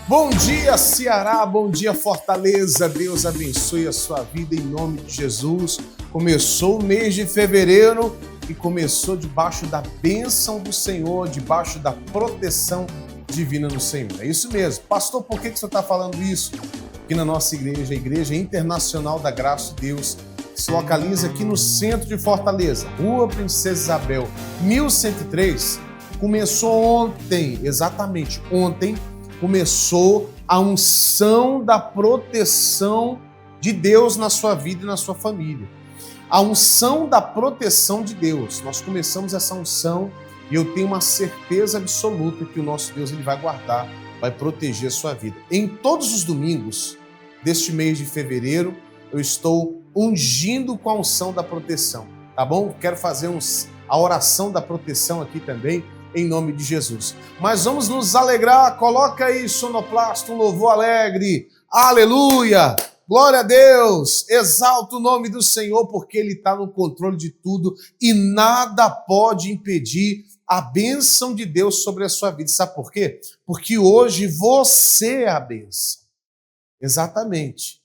Bom dia, Ceará, bom dia, Fortaleza. Deus abençoe a sua vida em nome de Jesus. Começou o mês de fevereiro e começou debaixo da bênção do Senhor, debaixo da proteção divina do Senhor. É isso mesmo. Pastor, por que o senhor está falando isso? Aqui na nossa igreja, a Igreja Internacional da Graça de Deus, que se localiza aqui no centro de Fortaleza, Rua Princesa Isabel, 1103, começou ontem, exatamente ontem, começou a unção da proteção de Deus na sua vida e na sua família. A unção da proteção de Deus. Nós começamos essa unção e eu tenho uma certeza absoluta que o nosso Deus ele vai guardar, vai proteger a sua vida. Em todos os domingos deste mês de fevereiro, eu estou ungindo com a unção da proteção, tá bom? Quero fazer a oração da proteção aqui também, em nome de Jesus. Mas vamos nos alegrar, coloca aí, sonoplasta, um louvor alegre, aleluia, glória a Deus, exalta o nome do Senhor, porque Ele está no controle de tudo e nada pode impedir a bênção de Deus sobre a sua vida. Sabe por quê? Porque hoje você é a bênção. Exatamente.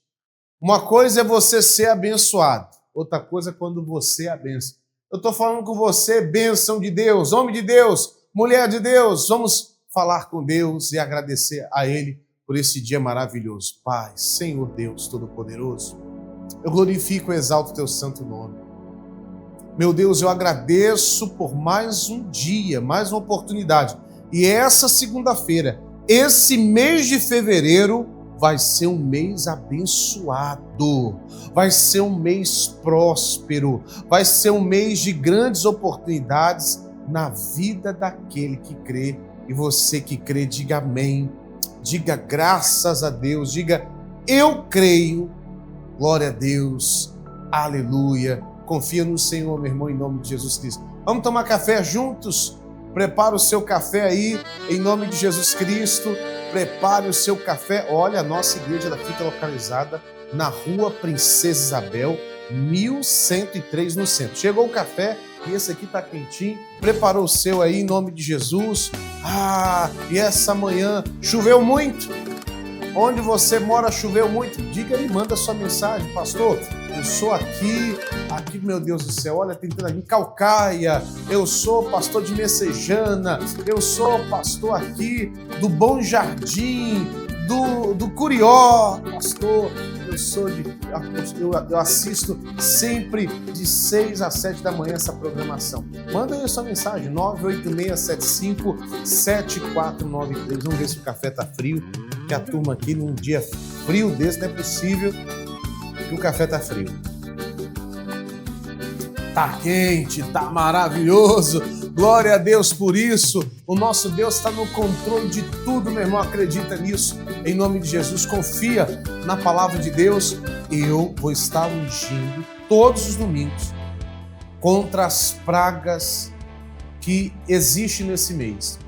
Uma coisa é você ser abençoado, outra coisa é quando você é a bênção. Eu estou falando com você, bênção de Deus, homem de Deus, mulher de Deus. Vamos falar com Deus e agradecer a Ele por esse dia maravilhoso. Pai, Senhor Deus Todo-Poderoso, eu glorifico e exalto o Teu santo nome. Meu Deus, eu agradeço por mais um dia, mais uma oportunidade. E essa segunda-feira, esse mês de fevereiro, vai ser um mês abençoado, vai ser um mês próspero, vai ser um mês de grandes oportunidades na vida daquele que crê. E você que crê, diga amém, diga graças a Deus, diga eu creio, glória a Deus, aleluia. Confia no Senhor, meu irmão, em nome de Jesus Cristo. Vamos tomar café juntos? Prepara o seu café aí, em nome de Jesus Cristo. Prepare o seu café. Olha, a nossa igreja ela fica localizada na Rua Princesa Isabel, 1103, no centro. Chegou o café e esse aqui está quentinho. Preparou o seu aí, em nome de Jesus. E essa manhã choveu muito. Onde você mora choveu muito? Diga aí, manda sua mensagem. Pastor, eu sou aqui, meu Deus do céu, olha, tentando aqui em Calcaia, eu sou pastor de Messejana, eu sou pastor aqui do Bom Jardim, do Curió, pastor, eu assisto sempre de 6 a 7 da manhã essa programação. Manda aí a sua mensagem, 986757493. Vamos ver se o café tá frio, que a turma aqui num dia frio desse não é possível que o café tá frio. Tá quente, tá maravilhoso. Glória a Deus por isso. O nosso Deus está no controle de tudo, meu irmão. Acredita nisso. Em nome de Jesus, confia na palavra de Deus. Eu vou estar ungindo todos os domingos contra as pragas que existem nesse mês.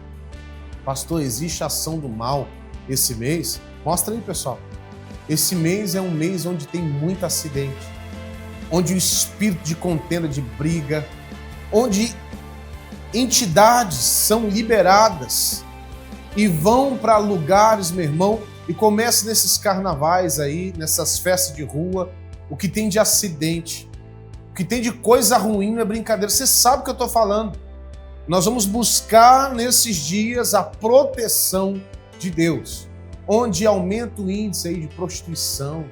Pastor, existe ação do mal esse mês? Mostra aí, pessoal. Esse mês é um mês onde tem muito acidente, onde o espírito de contenda, de briga, onde entidades são liberadas e vão para lugares, meu irmão, e começa nesses carnavais aí, nessas festas de rua, o que tem de acidente, o que tem de coisa ruim não é brincadeira. Você sabe o que eu estou falando. Nós vamos buscar nesses dias a proteção de Deus, onde aumenta o índice aí de prostituição,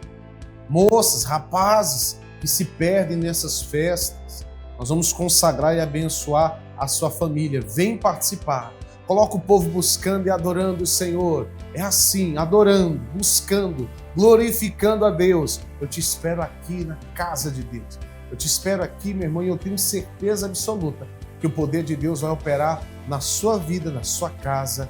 moças, rapazes que se perdem nessas festas. Nós vamos consagrar e abençoar a sua família. Vem participar. Coloca o povo buscando e adorando o Senhor. É assim, adorando, buscando, glorificando a Deus. Eu te espero aqui na casa de Deus. Eu te espero aqui, meu irmão, e eu tenho certeza absoluta que o poder de Deus vai operar na sua vida, na sua casa,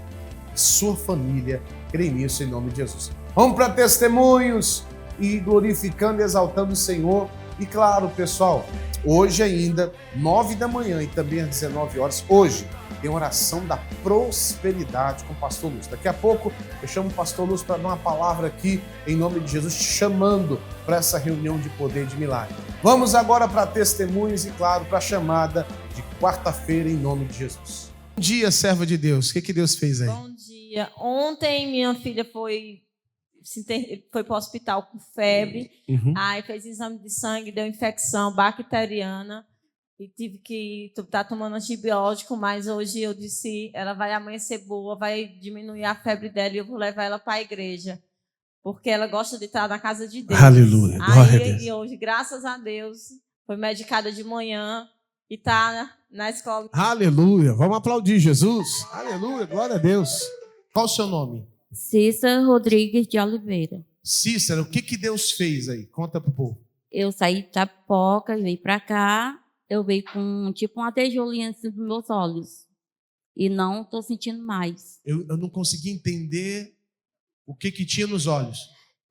na sua família. Creio nisso em nome de Jesus. Vamos para testemunhos e glorificando e exaltando o Senhor. E claro, pessoal, hoje ainda, 9 da manhã e também às 19 horas, hoje tem oração da prosperidade com o pastor Lúcio. Daqui a pouco eu chamo o pastor Lúcio para dar uma palavra aqui em nome de Jesus, te chamando para essa reunião de poder e de milagre. Vamos agora para testemunhos e claro, para a chamada de quarta-feira em nome de Jesus. Bom dia, serva de Deus. O que Deus fez aí? Bom dia. dia. Ontem minha filha foi para o hospital com febre. Aí fez exame de sangue, deu infecção bacteriana. E tive que estar tomando antibiótico, mas hoje eu disse, ela vai amanhecer boa, vai diminuir a febre dela e eu vou levar ela para a igreja. Porque ela gosta de estar na casa de Deus. Aleluia, glória a Deus. E hoje, graças a Deus, foi medicada de manhã e está na escola. Aleluia, vamos aplaudir Jesus. Aleluia, glória a Deus. Qual o seu nome? Cícera Rodrigues de Oliveira. Cícera, o que Deus fez aí? Conta pro povo. Eu saí de Tapipoca, veio para cá, eu veio com tipo uma tijolinha assim nos meus olhos. E não estou sentindo mais. Eu não consegui entender o que tinha nos olhos.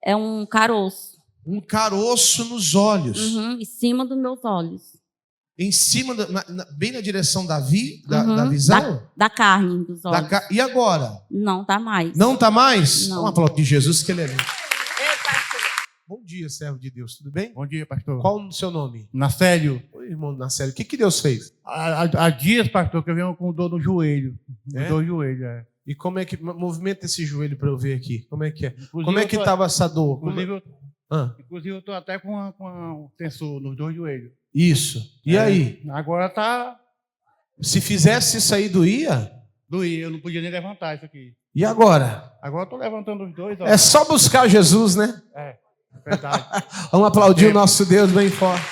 É um caroço. Um caroço nos olhos. Em cima dos meus olhos. Em cima, bem na direção da visão? Da carne dos olhos. E agora? Não tá mais. Não tá mais? Não. Vamos aplaudir Jesus, que ele é lindo. Bom dia, servo de Deus, tudo bem? Bom dia, pastor. Qual o seu nome? Nacélio. Oi, irmão Nacélio, o que Deus fez? Há dias, pastor, que eu venho com dor no joelho. É? Dor no joelho, é. E como é que... Movimenta esse joelho para eu ver aqui. Como é que é? Inclusive, Como é que estava essa dor? Inclusive, eu estou até com um sensor nos dois joelhos. Isso. E aí? Agora tá... Se fizesse isso aí, doía? Doía, eu não podia nem levantar isso aqui. E agora? Agora eu estou levantando os dois. Ó. É só buscar Jesus, né? É, verdade. Vamos aplaudir o nosso Deus bem forte.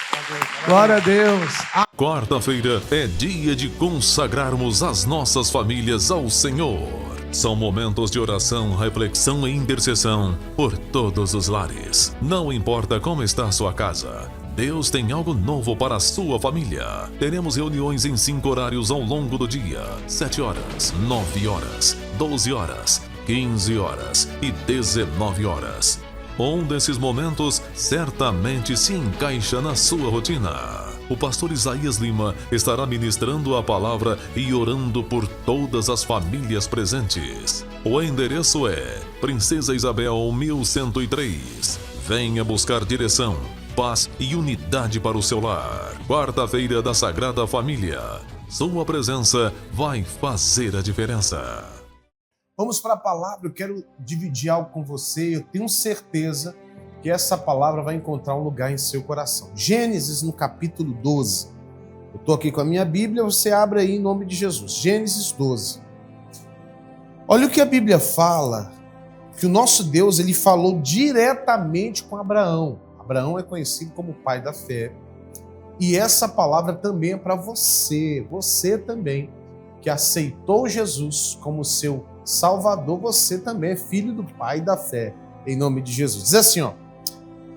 Glória a Deus. Quarta-feira é dia de consagrarmos as nossas famílias ao Senhor. São momentos de oração, reflexão e intercessão por todos os lares. Não importa como está a sua casa, Deus tem algo novo para a sua família. Teremos reuniões em 5 horários ao longo do dia: 7 horas, 9 horas, 12 horas, 15 horas e 19 horas. Um desses momentos certamente se encaixa na sua rotina. O pastor Isaías Lima estará ministrando a palavra e orando por todas as famílias presentes. O endereço é Princesa Isabel 1103. Venha buscar direção, paz e unidade para o seu lar. Quarta-feira da Sagrada Família. Sua presença vai fazer a diferença. Vamos para a palavra. Eu quero dividir algo com você. Eu tenho certeza que essa palavra vai encontrar um lugar em seu coração. Gênesis, no capítulo 12. Eu estou aqui com a minha Bíblia, você abre aí em nome de Jesus. Gênesis 12. Olha o que a Bíblia fala, que o nosso Deus ele falou diretamente com Abraão. Abraão é conhecido como o pai da fé. E essa palavra também é para você também, que aceitou Jesus como seu Salvador, você também é filho do pai da fé, em nome de Jesus. Diz assim, ó,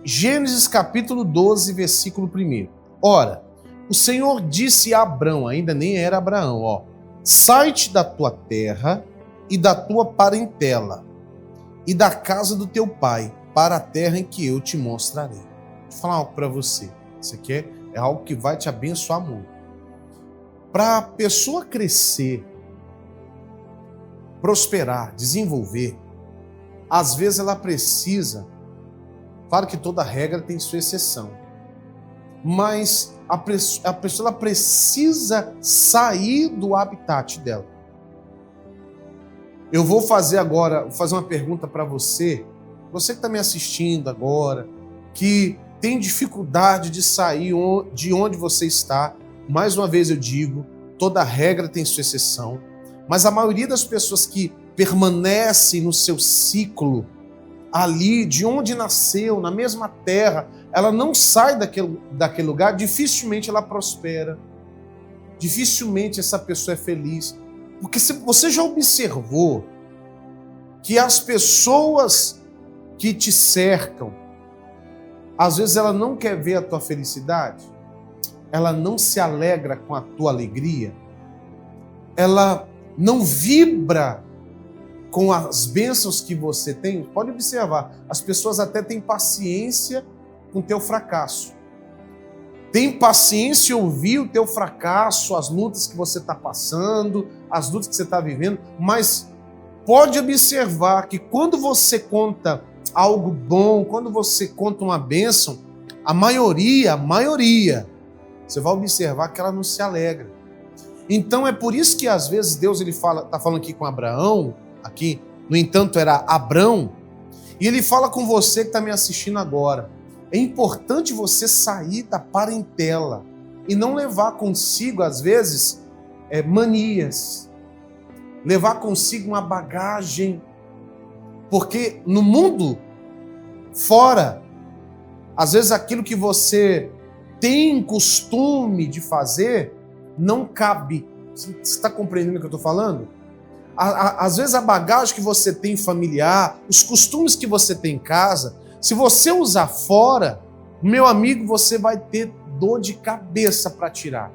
Gênesis capítulo 12, versículo 1. Ora, o Senhor disse a Abrão, ainda nem era Abraão, ó, sai-te da tua terra e da tua parentela e da casa do teu pai, para a terra em que eu te mostrarei. Vou falar algo para você. Isso aqui é algo que vai te abençoar muito. Para a pessoa crescer, prosperar, desenvolver, às vezes ela precisa, claro que toda regra tem sua exceção, mas a pessoa ela precisa sair do habitat dela. Eu vou fazer uma pergunta para você que está me assistindo agora, que tem dificuldade de sair de onde você está. Mais uma vez eu digo, toda regra tem sua exceção, mas a maioria das pessoas que permanecem no seu ciclo, ali, de onde nasceu, na mesma terra, ela não sai daquele lugar, dificilmente ela prospera, dificilmente essa pessoa é feliz. Porque você já observou que as pessoas que te cercam, às vezes ela não quer ver a tua felicidade, ela não se alegra com a tua alegria, ela não vibra com as bênçãos que você tem. Pode observar, as pessoas até têm paciência com o teu fracasso. Tem paciência em ouvir o teu fracasso, as lutas que você está passando, as lutas que você está vivendo, mas pode observar que quando você conta algo bom, quando você conta uma bênção, a maioria, você vai observar que ela não se alegra. Então é por isso que às vezes Deus está falando aqui com Abraão, aqui, no entanto, era Abrão, e ele fala com você que está me assistindo agora. É importante você sair da parentela e não levar consigo, às vezes, manias, levar consigo uma bagagem, porque no mundo fora, às vezes aquilo que você tem costume de fazer não cabe. Você está compreendendo o que eu estou falando? Às vezes a bagagem que você tem familiar, os costumes que você tem em casa, se você usar fora, meu amigo, você vai ter dor de cabeça para tirar.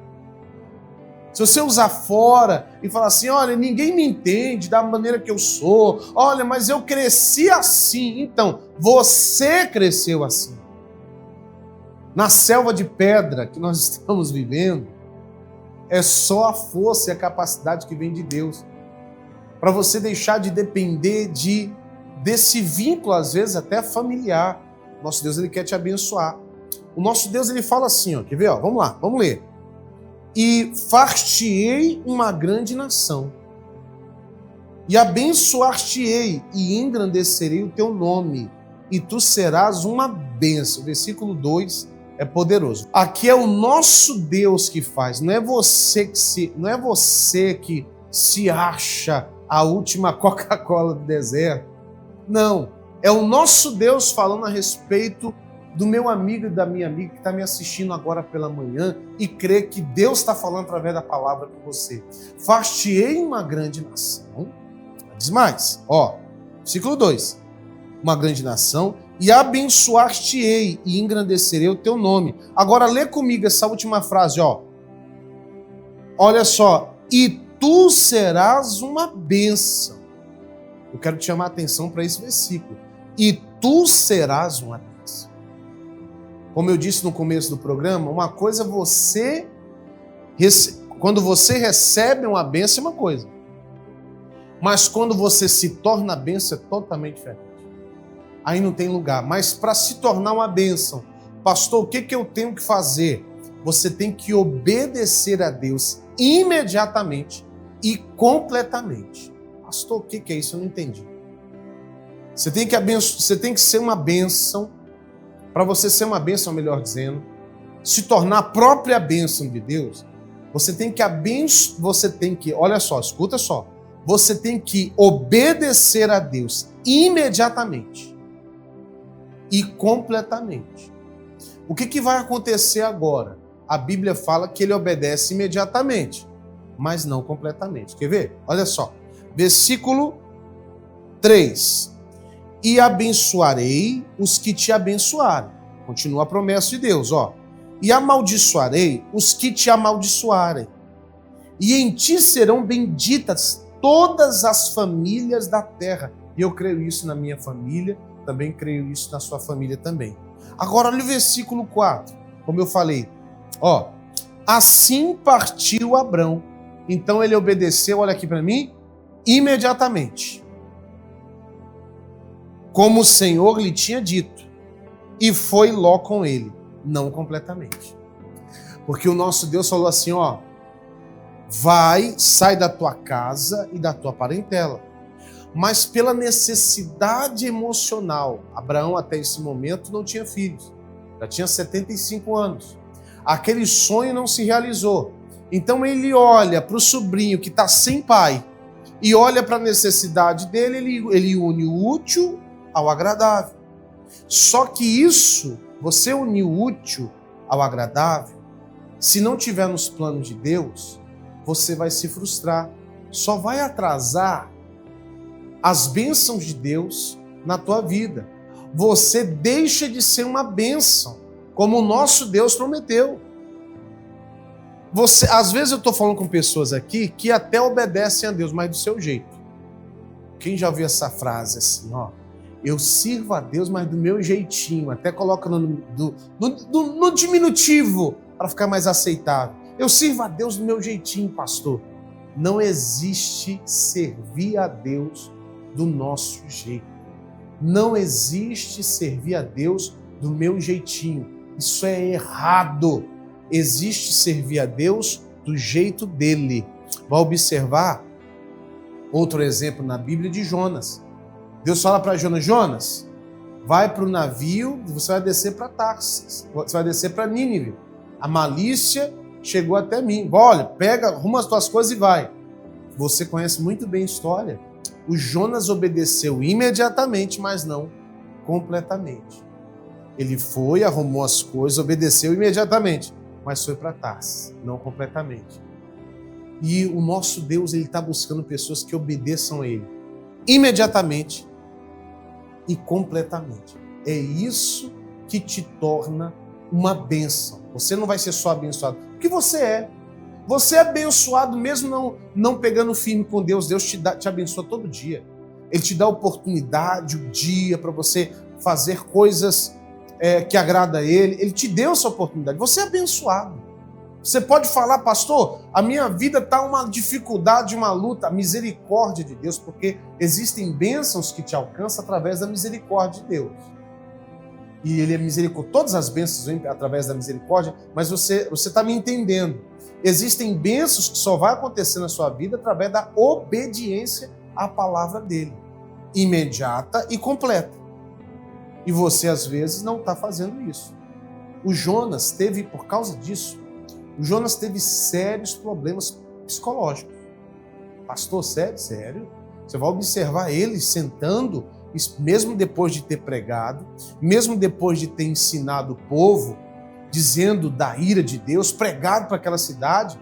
Se você usar fora e falar assim, olha, ninguém me entende da maneira que eu sou, olha, mas eu cresci assim. Então, você cresceu assim. Na selva de pedra que nós estamos vivendo, é só a força e a capacidade que vem de Deus. Para você deixar de depender desse vínculo, às vezes até familiar. Nosso Deus, ele quer te abençoar. O nosso Deus, ele fala assim, ó, quer ver? Ó, vamos lá, vamos ler. E far-te-ei uma grande nação, e abençoar-te-ei, e engrandecerei o teu nome, e tu serás uma bênção. Versículo 2 é poderoso. Aqui é o nosso Deus que faz, não é você que se acha a última Coca-Cola do deserto. Não, é o nosso Deus falando a respeito do meu amigo e da minha amiga que está me assistindo agora pela manhã e crê que Deus está falando através da palavra com você. Far-te-ei uma grande nação. Diz mais, ó, versículo 2. Uma grande nação, e abençoar-te-ei e engrandecerei o teu nome. Agora lê comigo essa última frase, ó. Olha só, e tu serás uma bênção. Eu quero te chamar a atenção para esse versículo. E tu serás uma bênção. Como eu disse no começo do programa, uma coisa é quando você recebe uma bênção é uma coisa. Mas quando você se torna bênção é totalmente diferente. Aí não tem lugar. Mas para se tornar uma bênção, pastor, o que eu tenho que fazer? Você tem que obedecer a Deus imediatamente e completamente. Pastor, o que é isso? Eu não entendi. Você tem que ser uma bênção. Para você ser uma bênção, melhor dizendo, se tornar a própria bênção de Deus, você tem que, olha só, escuta só, você tem que obedecer a Deus imediatamente e completamente. O que vai acontecer agora? A Bíblia fala que ele obedece imediatamente, mas não completamente. Quer ver? Olha só, versículo 3. E abençoarei os que te abençoarem. Continua a promessa de Deus, ó. E amaldiçoarei os que te amaldiçoarem. E em ti serão benditas todas as famílias da terra. E eu creio isso na minha família, também creio isso na sua família também. Agora olha o versículo 4. Como eu falei, ó. Assim partiu Abrão. Então ele obedeceu, olha aqui para mim, imediatamente, como o Senhor lhe tinha dito, e foi Ló com ele, não completamente. Porque o nosso Deus falou assim, ó, vai, sai da tua casa e da tua parentela. Mas pela necessidade emocional, Abraão até esse momento não tinha filhos, já tinha 75 anos. Aquele sonho não se realizou. Então ele olha para o sobrinho que está sem pai e olha para a necessidade dele, ele une o útil ao agradável. Só que isso, você unir o útil ao agradável, se não tiver nos planos de Deus, você vai se frustrar. Só vai atrasar as bênçãos de Deus na tua vida. Você deixa de ser uma bênção, como o nosso Deus prometeu. Às vezes eu estou falando com pessoas aqui que até obedecem a Deus, mas do seu jeito. Quem já ouviu essa frase assim, ó? Eu sirvo a Deus, mas do meu jeitinho. Até coloca no diminutivo para ficar mais aceitável. Eu sirvo a Deus do meu jeitinho, pastor. Não existe servir a Deus do nosso jeito. Não existe servir a Deus do meu jeitinho. Isso é errado. Existe servir a Deus do jeito dele. Vai observar Outro exemplo na Bíblia de Jonas. Deus fala para Jonas: Jonas, vai para o navio e você vai descer para Tarsis, você vai descer para Nínive. A malícia chegou até mim. Olha, arruma as tuas coisas e vai. Você conhece muito bem a história. O Jonas obedeceu imediatamente, mas não completamente. Ele foi, arrumou as coisas, obedeceu imediatamente, mas foi para Tarsis, não completamente. E o nosso Deus, ele está buscando pessoas que obedeçam a ele imediatamente e completamente. É isso que te torna uma bênção. Você não vai ser só abençoado, porque você é. Você é abençoado mesmo não pegando firme com Deus. Deus te abençoa todo dia. Ele te dá oportunidade, o dia para você fazer coisas que agradam a Ele. Ele te deu essa oportunidade. Você é abençoado. Você pode falar: pastor, a minha vida está uma dificuldade, uma luta. A misericórdia de Deus, porque existem bênçãos que te alcançam através da misericórdia de Deus. E Ele é misericórdia. Todas as bênçãos vêm através da misericórdia, mas você está me entendendo. Existem bênçãos que só vai acontecer na sua vida através da obediência à palavra dele, imediata e completa. E você, às vezes, não está fazendo isso. O Jonas teve, por causa disso, sérios problemas psicológicos. Pastor, sério? Você vai observar ele sentando, mesmo depois de ter pregado, mesmo depois de ter ensinado o povo, dizendo da ira de Deus, pregado para aquela cidade,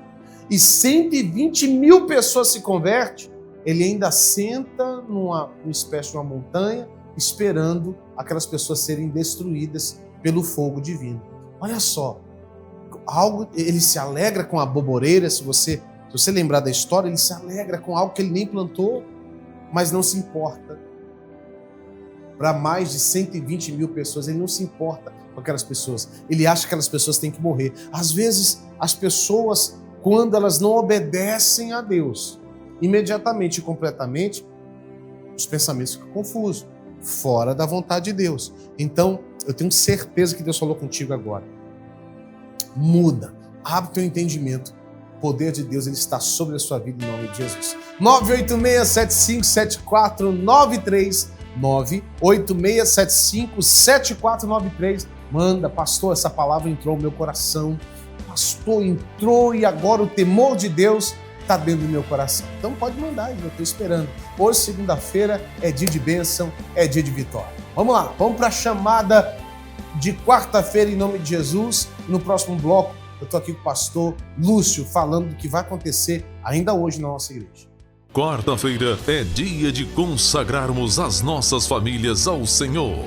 e 120 mil pessoas se convertem, ele ainda senta numa espécie de uma montanha, esperando aquelas pessoas serem destruídas pelo fogo divino. Olha só, ele se alegra com a boboreira. Se você lembrar da história, ele se alegra com algo que ele nem plantou, mas não se importa. Para mais de 120 mil pessoas, ele não se importa com aquelas pessoas. Ele acha que aquelas pessoas têm que morrer. Às vezes, as pessoas, quando elas não obedecem a Deus, imediatamente e completamente, os pensamentos ficam confusos, fora da vontade de Deus. Então, eu tenho certeza que Deus falou contigo agora. Muda, abre teu entendimento. O poder de Deus, ele está sobre a sua vida, em nome de Jesus. 986757493, 986757493. Manda: pastor, essa palavra entrou no meu coração. Pastor, entrou e agora o temor de Deus está dentro do meu coração. Então pode mandar, eu estou esperando. Hoje, segunda-feira, é dia de bênção, é dia de vitória. Vamos lá, vamos para a chamada de quarta-feira, em nome de Jesus. No próximo bloco, eu estou aqui com o pastor Lúcio, falando do que vai acontecer ainda hoje na nossa igreja. Quarta-feira é dia de consagrarmos as nossas famílias ao Senhor.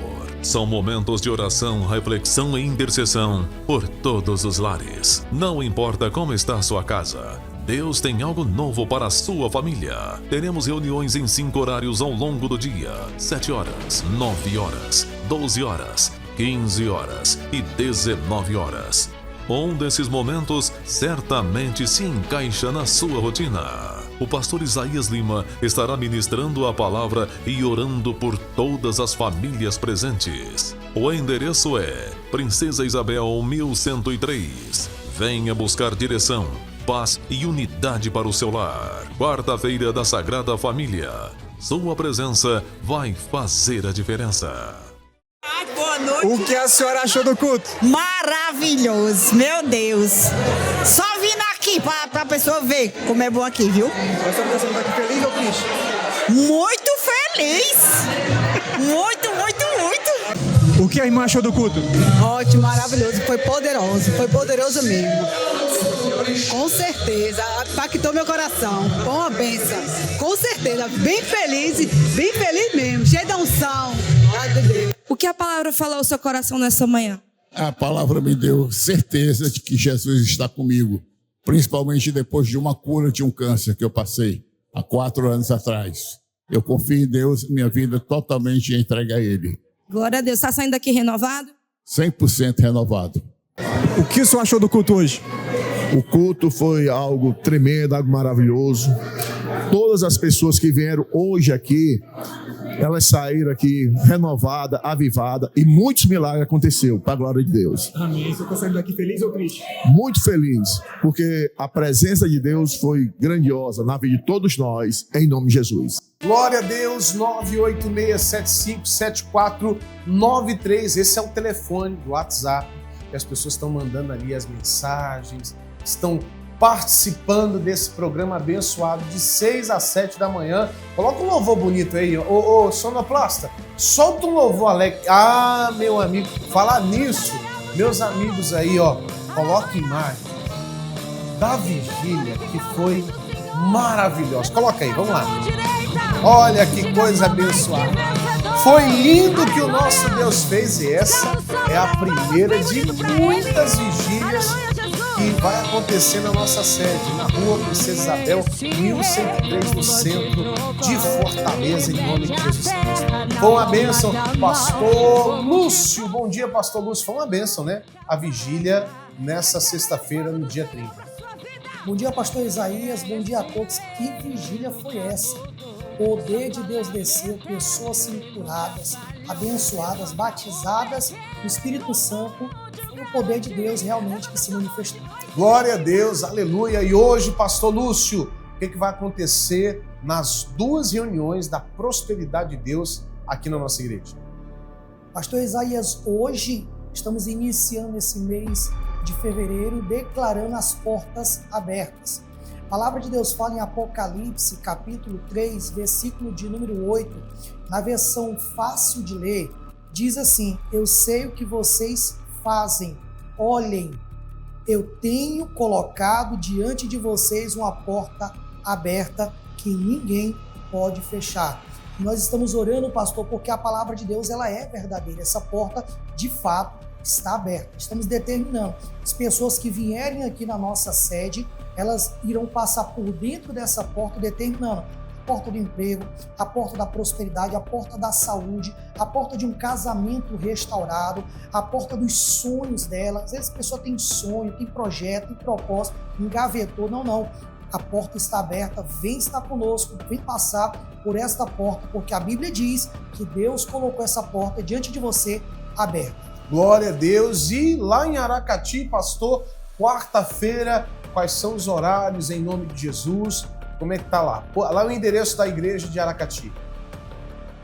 São momentos de oração, reflexão e intercessão por todos os lares. Não importa como está a sua casa, Deus tem algo novo para a sua família. Teremos reuniões em 5 horários ao longo do dia: 7 horas, 9 horas, 12 horas, 15 horas e 19 horas. Um desses momentos certamente se encaixa na sua rotina. O pastor Isaías Lima estará ministrando a palavra e orando por todas as famílias presentes. O endereço é Princesa Isabel 1103. Venha buscar direção, paz e unidade para o seu lar. Quarta-feira da Sagrada Família. Sua presença vai fazer a diferença. Boa noite. O que a senhora achou do culto? Maravilhoso, meu Deus. Só vindo aqui pra pessoa ver como é bom aqui, viu? A senhora está aqui feliz ou triste? Muito feliz. Muito. O que a irmã achou do culto? Ótimo, maravilhoso, foi poderoso mesmo. Com certeza, impactou meu coração, foi uma bênção. Com certeza, bem feliz mesmo, cheio de unção. O que a palavra falou ao seu coração nessa manhã? A palavra me deu certeza de que Jesus está comigo, principalmente depois de uma cura de um câncer que eu passei há 4 anos atrás. Eu confio em Deus, minha vida totalmente entregue a Ele. Glória a Deus. Está saindo daqui renovado? 100% renovado. O que o senhor achou do culto hoje? O culto foi algo tremendo, algo maravilhoso. Todas as pessoas que vieram hoje aqui Elas saíram aqui renovadas, avivadas e muitos milagres aconteceram, para a glória de Deus. Amém. Você está saindo daqui feliz ou triste? Muito feliz, porque a presença de Deus foi grandiosa na vida de todos nós, em nome de Jesus. Glória a Deus, 986757493. Esse é o telefone do WhatsApp, que as pessoas estão mandando ali as mensagens, estão participando desse programa abençoado de 6 às 7 da manhã. Coloca um louvor bonito aí, ô sonoplasta, solta um louvor alegre. Ah, meu amigo, falar nisso, meus amigos aí, ó, coloca imagem da vigília que foi maravilhosa. Coloca aí, vamos lá. Olha que coisa abençoada. Foi lindo que o nosso Deus fez e essa é a primeira de muitas vigílias que vai acontecer na nossa sede, na Rua Princesa Isabel, 1103, no centro de Fortaleza, em nome de Jesus Cristo. Foi uma bênção, pastor Lúcio. Bom dia, pastor Lúcio. Foi uma bênção, né? A vigília nessa sexta-feira, no dia 30. Bom dia, pastor Isaías. Bom dia a todos. Que vigília foi essa? O poder de Deus desceu, pessoas sendo curadas, abençoadas, batizadas no Espírito Santo. Foi o poder de Deus realmente que se manifestou. Glória a Deus, aleluia. E hoje, pastor Lúcio, o que vai acontecer nas duas reuniões da prosperidade de Deus aqui na nossa igreja? Pastor Isaías, hoje estamos iniciando esse mês de fevereiro, declarando as portas abertas. A palavra de Deus fala em Apocalipse, capítulo 3, versículo de número 8, na versão fácil de ler, diz assim: eu sei o que vocês fazem, olhem, eu tenho colocado diante de vocês uma porta aberta que ninguém pode fechar. Nós estamos orando, pastor, porque a palavra de Deus ela é verdadeira, essa porta de fato está aberta. Estamos determinando as pessoas que vierem aqui na nossa sede, elas irão passar por dentro dessa porta, determinando a porta do emprego, a porta da prosperidade, a porta da saúde, a porta de um casamento restaurado, a porta dos sonhos dela. Às vezes a pessoa tem sonho, tem projeto, tem propósito, engavetou. Não. A porta está aberta, vem estar conosco, vem passar por esta porta, porque a Bíblia diz que Deus colocou essa porta diante de você aberta. Glória a Deus. E lá em Aracati, pastor, quarta-feira, quais são os horários em nome de Jesus? Como é que tá lá? Lá é o endereço da igreja de Aracati.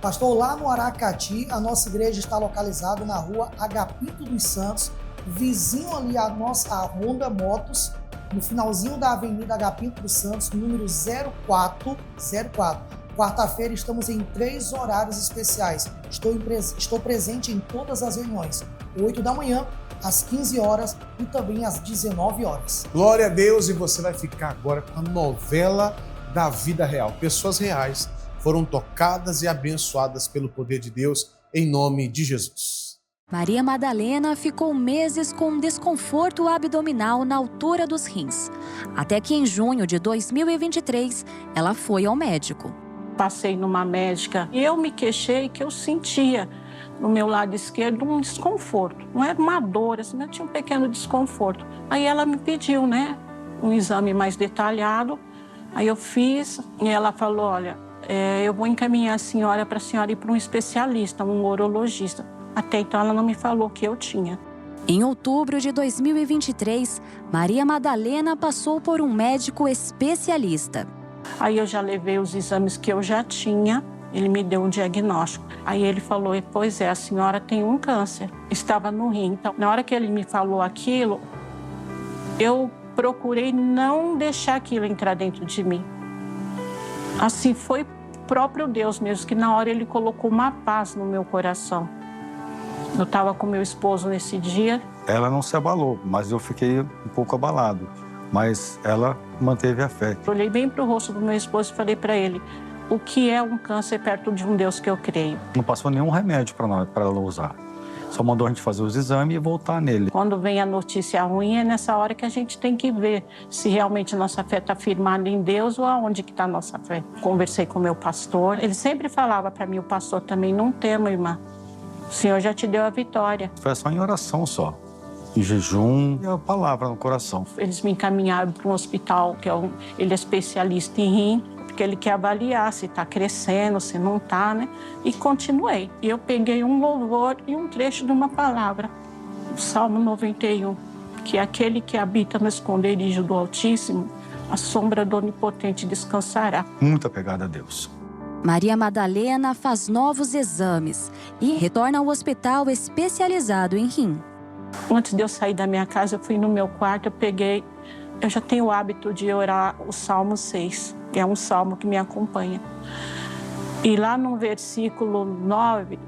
Pastor, lá no Aracati, a nossa igreja está localizada na rua Agapito dos Santos, vizinho ali a Honda Motos, no finalzinho da Avenida Agapito dos Santos, número 0404. Quarta-feira estamos em 3 horários especiais. Estou presente em todas as reuniões. 8 da manhã, às 15 horas e também às 19 horas. Glória a Deus, e você vai ficar agora com a novela da vida real. Pessoas reais foram tocadas e abençoadas pelo poder de Deus em nome de Jesus. Maria Madalena ficou meses com desconforto abdominal na altura dos rins, até que em junho de 2023 ela foi ao médico. Passei numa médica e eu me queixei que eu sentia no meu lado esquerdo um desconforto. Não era uma dor, assim, mas tinha um pequeno desconforto. Aí ela me pediu, um exame mais detalhado. Aí eu fiz e ela falou, olha, eu vou encaminhar a senhora para a senhora ir para um especialista, um urologista. Até então ela não me falou o que eu tinha. Em outubro de 2023, Maria Madalena passou por um médico especialista. Aí eu já levei os exames que eu já tinha, ele me deu um diagnóstico. Aí ele falou, pois é, a senhora tem um câncer, estava no rim. Então, na hora que ele me falou aquilo, eu procurei não deixar aquilo entrar dentro de mim. Assim, foi o próprio Deus mesmo, que na hora ele colocou uma paz no meu coração. Eu estava com meu esposo nesse dia. Ela não se abalou, mas eu fiquei um pouco abalado. Mas ela manteve a fé. Eu olhei bem para o rosto do meu esposo e falei para ele, o que é um câncer perto de um Deus que eu creio? Não passou nenhum remédio para ela usar. Só mandou a gente fazer os exames e voltar nele. Quando vem a notícia ruim, é nessa hora que a gente tem que ver se realmente nossa fé está firmada em Deus ou aonde que está a nossa fé. Conversei com o meu pastor, ele sempre falava para mim, o pastor também, não tema, irmã. O Senhor já te deu a vitória. Foi só em oração só. Em jejum e a palavra no coração. Eles me encaminharam para um hospital, ele é especialista em rim. porque ele quer avaliar se está crescendo, se não está, né? E continuei. E eu peguei um louvor e um trecho de uma palavra, o Salmo 91, que é aquele que habita no esconderijo do Altíssimo, a sombra do Onipotente descansará. Muito apegada a Deus. Maria Madalena faz novos exames e retorna ao hospital especializado em rim. Antes de eu sair da minha casa, eu fui no meu quarto, eu já tenho o hábito de orar o Salmo 6, que é um salmo que me acompanha. E lá no versículo 9,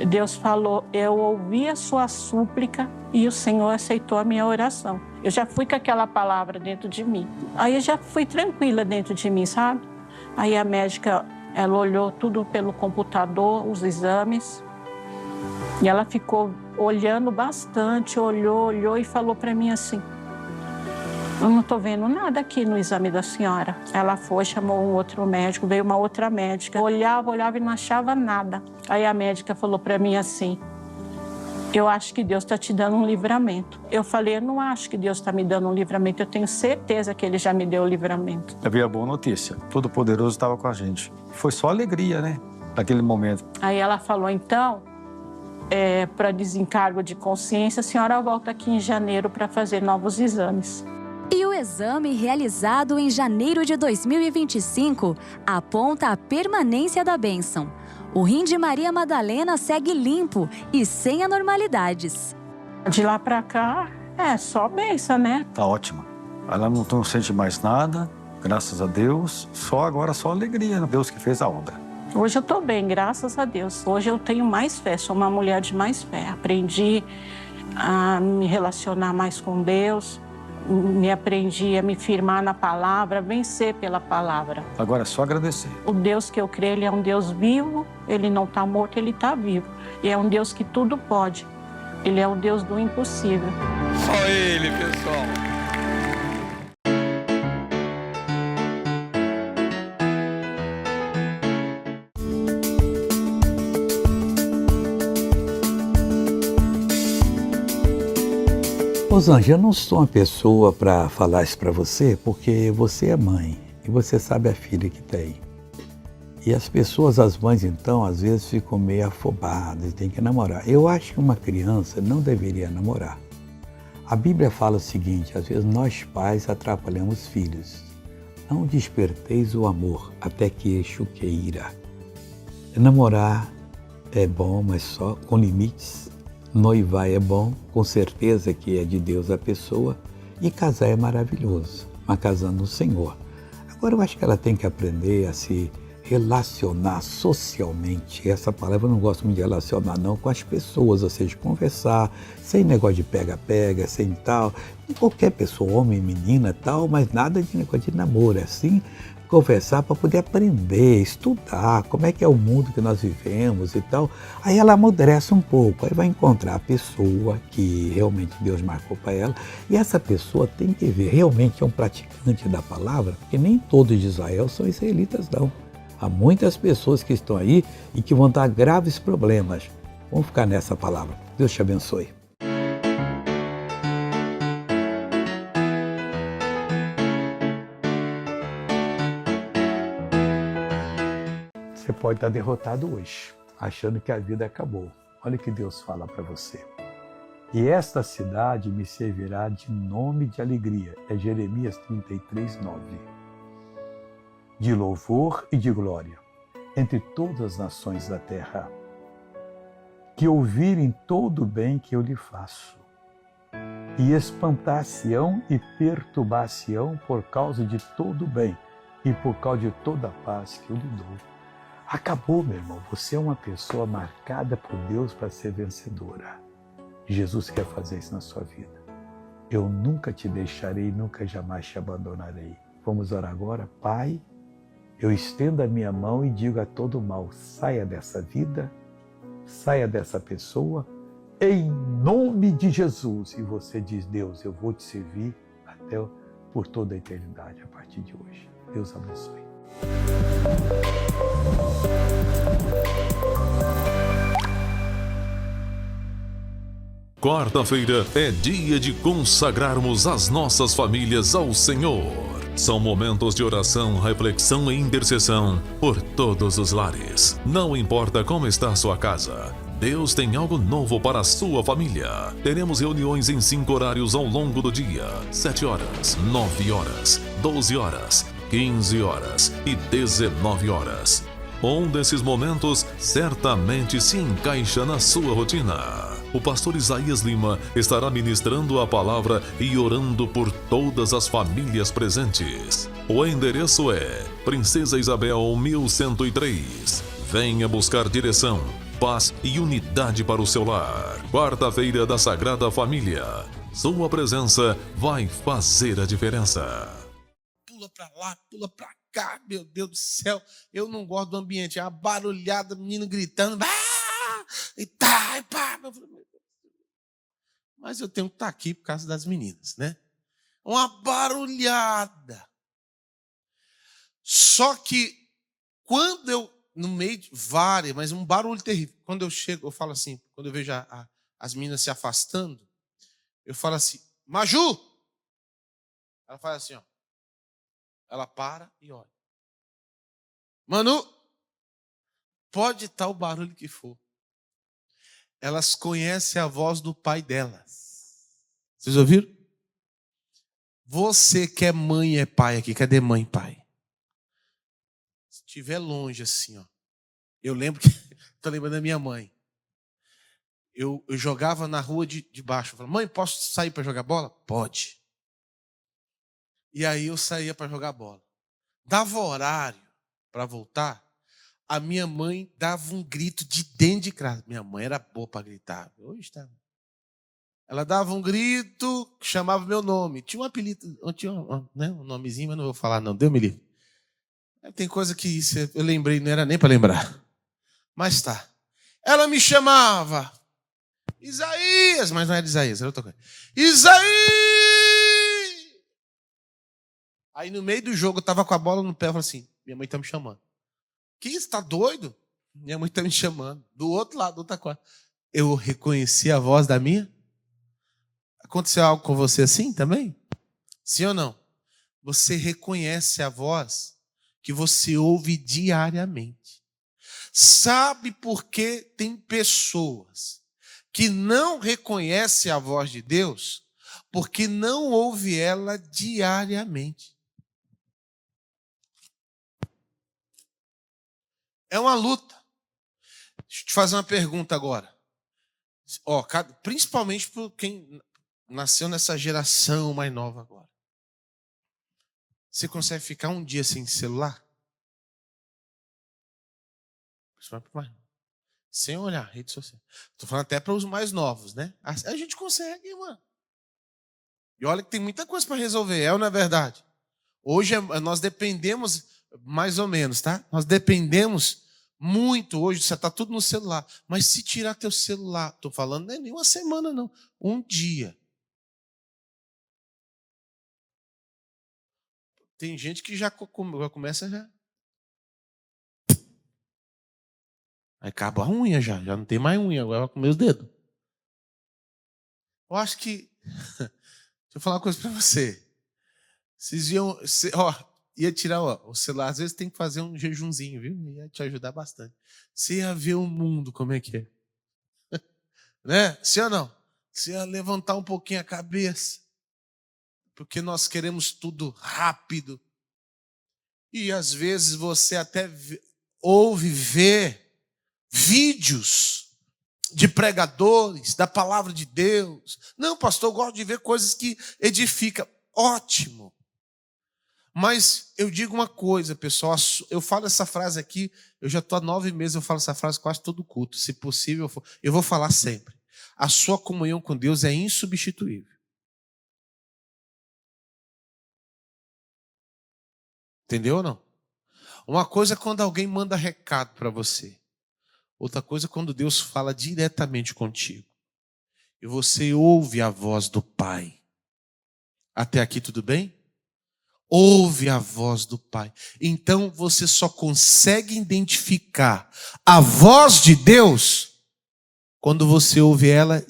Deus falou, eu ouvi a sua súplica e o Senhor aceitou a minha oração. Eu já fui com aquela palavra dentro de mim. Aí eu já fui tranquila dentro de mim, sabe? Aí a médica, ela olhou tudo pelo computador, os exames, e ela ficou olhando bastante, olhou e falou para mim assim, eu não estou vendo nada aqui no exame da senhora. Ela foi, chamou um outro médico, veio uma outra médica, olhava e não achava nada. Aí a médica falou para mim assim, eu acho que Deus está te dando um livramento. Eu falei, eu não acho que Deus está me dando um livramento, eu tenho certeza que Ele já me deu o livramento. Eu vi a boa notícia, Todo-Poderoso estava com a gente. Foi só alegria, né, naquele momento. Aí ela falou, então, para desencargo de consciência, a senhora volta aqui em janeiro para fazer novos exames. E o exame realizado em janeiro de 2025 aponta a permanência da bênção. O rim de Maria Madalena segue limpo e sem anormalidades. De lá para cá, só bênção, né? Tá ótima. Ela não sente mais nada, graças a Deus. Só alegria, Deus que fez a obra. Hoje eu estou bem, graças a Deus. Hoje eu tenho mais fé, sou uma mulher de mais fé. Aprendi a me relacionar mais com Deus. Aprendi a me firmar na palavra, vencer pela palavra. Agora é só agradecer. O Deus que eu creio, Ele é um Deus vivo, Ele não está morto, Ele está vivo. E é um Deus que tudo pode. Ele é o Deus do impossível. Só Ele, pessoal. Rosângela, eu não sou uma pessoa para falar isso para você, porque você é mãe e você sabe a filha que tem. E as pessoas, as mães então, às vezes ficam meio afobadas e tem que namorar. Eu acho que uma criança não deveria namorar. A Bíblia fala o seguinte, às vezes nós pais atrapalhamos filhos. Não desperteis o amor até que Exu queira. Namorar é bom, mas só com limites. Noivar é bom, com certeza que é de Deus a pessoa, e casar é maravilhoso, mas casando no Senhor. Agora eu acho que ela tem que aprender a se relacionar socialmente. Essa palavra eu não gosto muito de relacionar não, com as pessoas, ou seja, conversar, sem negócio de pega-pega, sem tal, com qualquer pessoa, homem, menina, tal, mas nada de negócio de namoro, assim, conversar para poder aprender, estudar como é que é o mundo que nós vivemos e tal. Aí ela amadurece um pouco, aí vai encontrar a pessoa que realmente Deus marcou para ela, e essa pessoa tem que ver, realmente é um praticante da palavra, porque nem todos de Israel são israelitas não. Há muitas pessoas que estão aí e que vão dar graves problemas. Vamos ficar nessa palavra. Deus te abençoe. Você pode estar derrotado hoje, achando que a vida acabou. Olha o que Deus fala para você. E esta cidade me servirá de nome de alegria. É Jeremias 33, 9. De louvor e de glória entre todas as nações da terra, que ouvirem todo o bem que eu lhe faço, e espantar-se-ão e perturbar-se-ão por causa de todo o bem e por causa de toda a paz que eu lhe dou. Acabou, meu irmão. Você é uma pessoa marcada por Deus para ser vencedora. Jesus quer fazer isso na sua vida. Eu nunca te deixarei, nunca jamais te abandonarei. Vamos orar agora. Pai, eu estendo a minha mão e digo a todo mal, saia dessa vida, saia dessa pessoa, em nome de Jesus. E você diz, Deus, eu vou te servir até por toda a eternidade a partir de hoje. Deus abençoe. Quarta-feira é dia de consagrarmos as nossas famílias ao Senhor. São momentos de oração, reflexão e intercessão por todos os lares. Não importa como está a sua casa, Deus tem algo novo para a sua família. Teremos reuniões em 5 horários ao longo do dia: 7 horas, 9 horas, 12 horas, 15 horas e 19 horas. Um desses momentos certamente se encaixa na sua rotina. O pastor Isaías Lima estará ministrando a palavra e orando por todas as famílias presentes. O endereço é Princesa Isabel 1103. Venha buscar direção, paz e unidade para o seu lar. Quarta-feira da Sagrada Família. Sua presença vai fazer a diferença. Pula pra lá, pula pra cá, meu Deus do céu. Eu não gosto do ambiente. É uma barulhada, menino gritando. E tá, e pá. Mas eu tenho que estar aqui por causa das meninas, né? Uma barulhada. Só que quando eu, no meio de várias, mas um barulho terrível. Quando eu chego, eu falo assim, quando eu vejo as meninas se afastando, eu falo assim, Maju! Ela faz assim, ó. Ela para e olha. Manu, pode estar o barulho que for. Elas conhecem a voz do pai delas. Vocês ouviram? Você que é mãe e é pai aqui, cadê mãe e pai? Se estiver longe assim, ó. Eu lembro que, estou lembrando da minha mãe. Eu jogava na rua de baixo. Eu falava, mãe, posso sair para jogar bola? Pode. E aí eu saía para jogar bola. Dava horário para voltar. A minha mãe dava um grito de dentro de casa. Minha mãe era boa para gritar. Hoje tá. Ela dava um grito, chamava meu nome. Tinha um apelido, tinha um nomezinho, mas não vou falar não. Deu me livre. Tem coisa que eu lembrei, não era nem para lembrar. Mas tá. Ela me chamava Isaías, mas não era Isaías, era outra coisa. Isaías! Aí no meio do jogo eu tava com a bola no pé e falei assim, minha mãe tá me chamando. Que isso, tá doido? Minha mãe tá me chamando. Do outro lado, do outro quadra. Eu reconheci a voz da minha. Aconteceu algo com você assim também? Sim ou não? Você reconhece a voz que você ouve diariamente. Sabe por que tem pessoas que não reconhecem a voz de Deus? Porque não ouve ela diariamente. É uma luta. Deixa eu te fazer uma pergunta agora. Principalmente para quem nasceu nessa geração mais nova agora. Você consegue ficar um dia sem celular? Sem olhar rede social. Estou falando até para os mais novos, né? A gente consegue, mano. E olha que tem muita coisa para resolver, é ou não é verdade? Hoje nós dependemos, mais ou menos, tá? Nós dependemos muito hoje, você está tudo no celular. Mas se tirar teu celular, estou falando, não é nem uma semana, não. Um dia. Tem gente que já começa já. Aí acaba a unha já não tem mais unha, agora vai comer os dedos. Eu acho que... Deixa eu falar uma coisa para você. Vocês iam... Ia tirar o celular, às vezes tem que fazer um jejunzinho, viu? Ia te ajudar bastante. Você ia ver o mundo como é que é. Né? Sim ou não? Você ia levantar um pouquinho a cabeça. Porque nós queremos tudo rápido. E às vezes você até ouve ver vídeos de pregadores da palavra de Deus. Não, pastor, eu gosto de ver coisas que edificam. Ótimo. Mas eu digo uma coisa, pessoal, eu falo essa frase aqui, eu já estou há 9 meses, eu falo essa frase quase todo culto. Se possível, eu vou falar sempre. A sua comunhão com Deus é insubstituível. Entendeu ou não? Uma coisa é quando alguém manda recado para você. Outra coisa é quando Deus fala diretamente contigo. E você ouve a voz do Pai. Até aqui tudo bem? Ouve a voz do Pai. Então você só consegue identificar a voz de Deus quando você ouve ela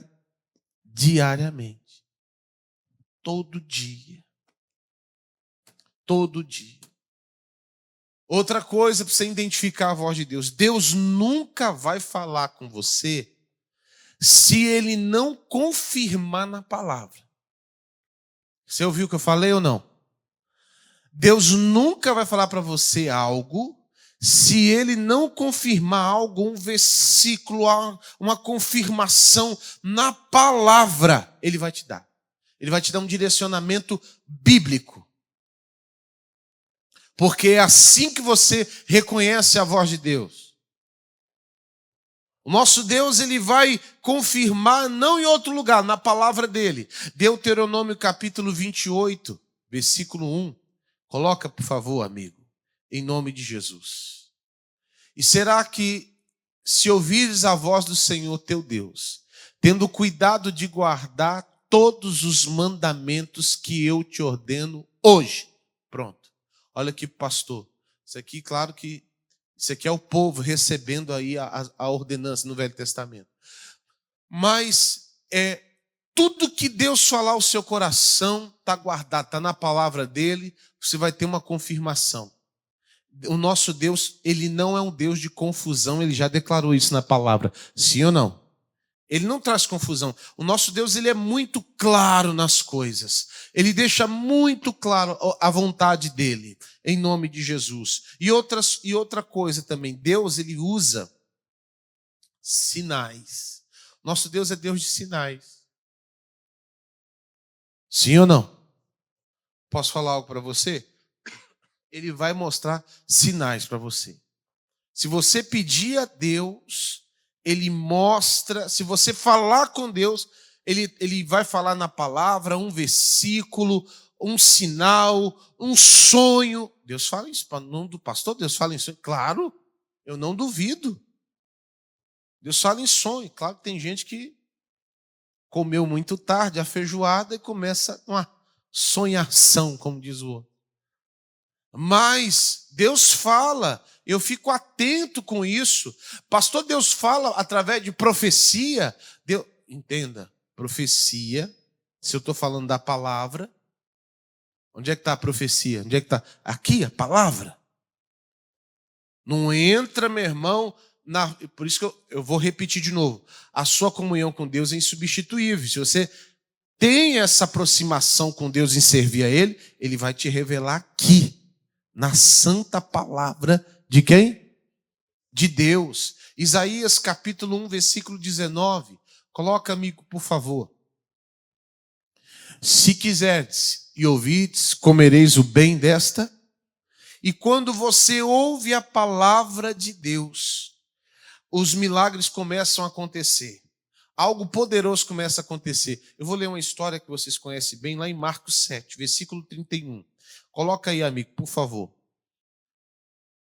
diariamente. Todo dia. Todo dia. Outra coisa para você identificar a voz de Deus. Deus nunca vai falar com você se Ele não confirmar na palavra. Você ouviu o que eu falei ou não? Deus nunca vai falar para você algo se Ele não confirmar algo, um versículo, uma confirmação na palavra. Ele vai te dar. Ele vai te dar um direcionamento bíblico. Porque é assim que você reconhece a voz de Deus. O nosso Deus, Ele vai confirmar, não em outro lugar, na palavra dEle. Deuteronômio capítulo 28, versículo 1. Coloca, por favor, amigo, em nome de Jesus. E será que, se ouvires a voz do Senhor teu Deus, tendo cuidado de guardar todos os mandamentos que eu te ordeno hoje. Pronto. Olha aqui, pastor. Isso aqui, claro que isso aqui é o povo recebendo aí a ordenança no Velho Testamento. Mas tudo que Deus falar ao seu coração está guardado, está na palavra dele, você vai ter uma confirmação. O nosso Deus, ele não é um Deus de confusão, ele já declarou isso na palavra. Sim ou não? Ele não traz confusão. O nosso Deus, ele é muito claro nas coisas. Ele deixa muito claro a vontade dele, em nome de Jesus. E outra coisa também, Deus, ele usa sinais. Nosso Deus é Deus de sinais. Sim ou não? Posso falar algo para você? Ele vai mostrar sinais para você. Se você pedir a Deus, Ele mostra. Se você falar com Deus, Ele vai falar na palavra, um versículo, um sinal, um sonho. Deus fala isso, para o nome do pastor, Deus fala em sonho. Claro, eu não duvido. Deus fala em sonho. Claro que tem gente que comeu muito tarde a feijoada e começa uma sonhação, como diz o outro. Mas Deus fala, eu fico atento com isso. Pastor, Deus fala através de profecia. Entenda, profecia, se eu estou falando da palavra, onde é que está a profecia? Onde é que está? Aqui, a palavra. Não entra, meu irmão, por isso que eu vou repetir de novo. A sua comunhão com Deus é insubstituível. Se você tem essa aproximação com Deus em servir a Ele, Ele vai te revelar aqui, na santa palavra de quem? De Deus. Isaías capítulo 1, versículo 19. Coloca, amigo, por favor. Se quiserdes e ouvides, comereis o bem desta. E quando você ouve a palavra de Deus, os milagres começam a acontecer. Algo poderoso começa a acontecer. Eu vou ler uma história que vocês conhecem bem, lá em Marcos 7, versículo 31. Coloca aí, amigo, por favor.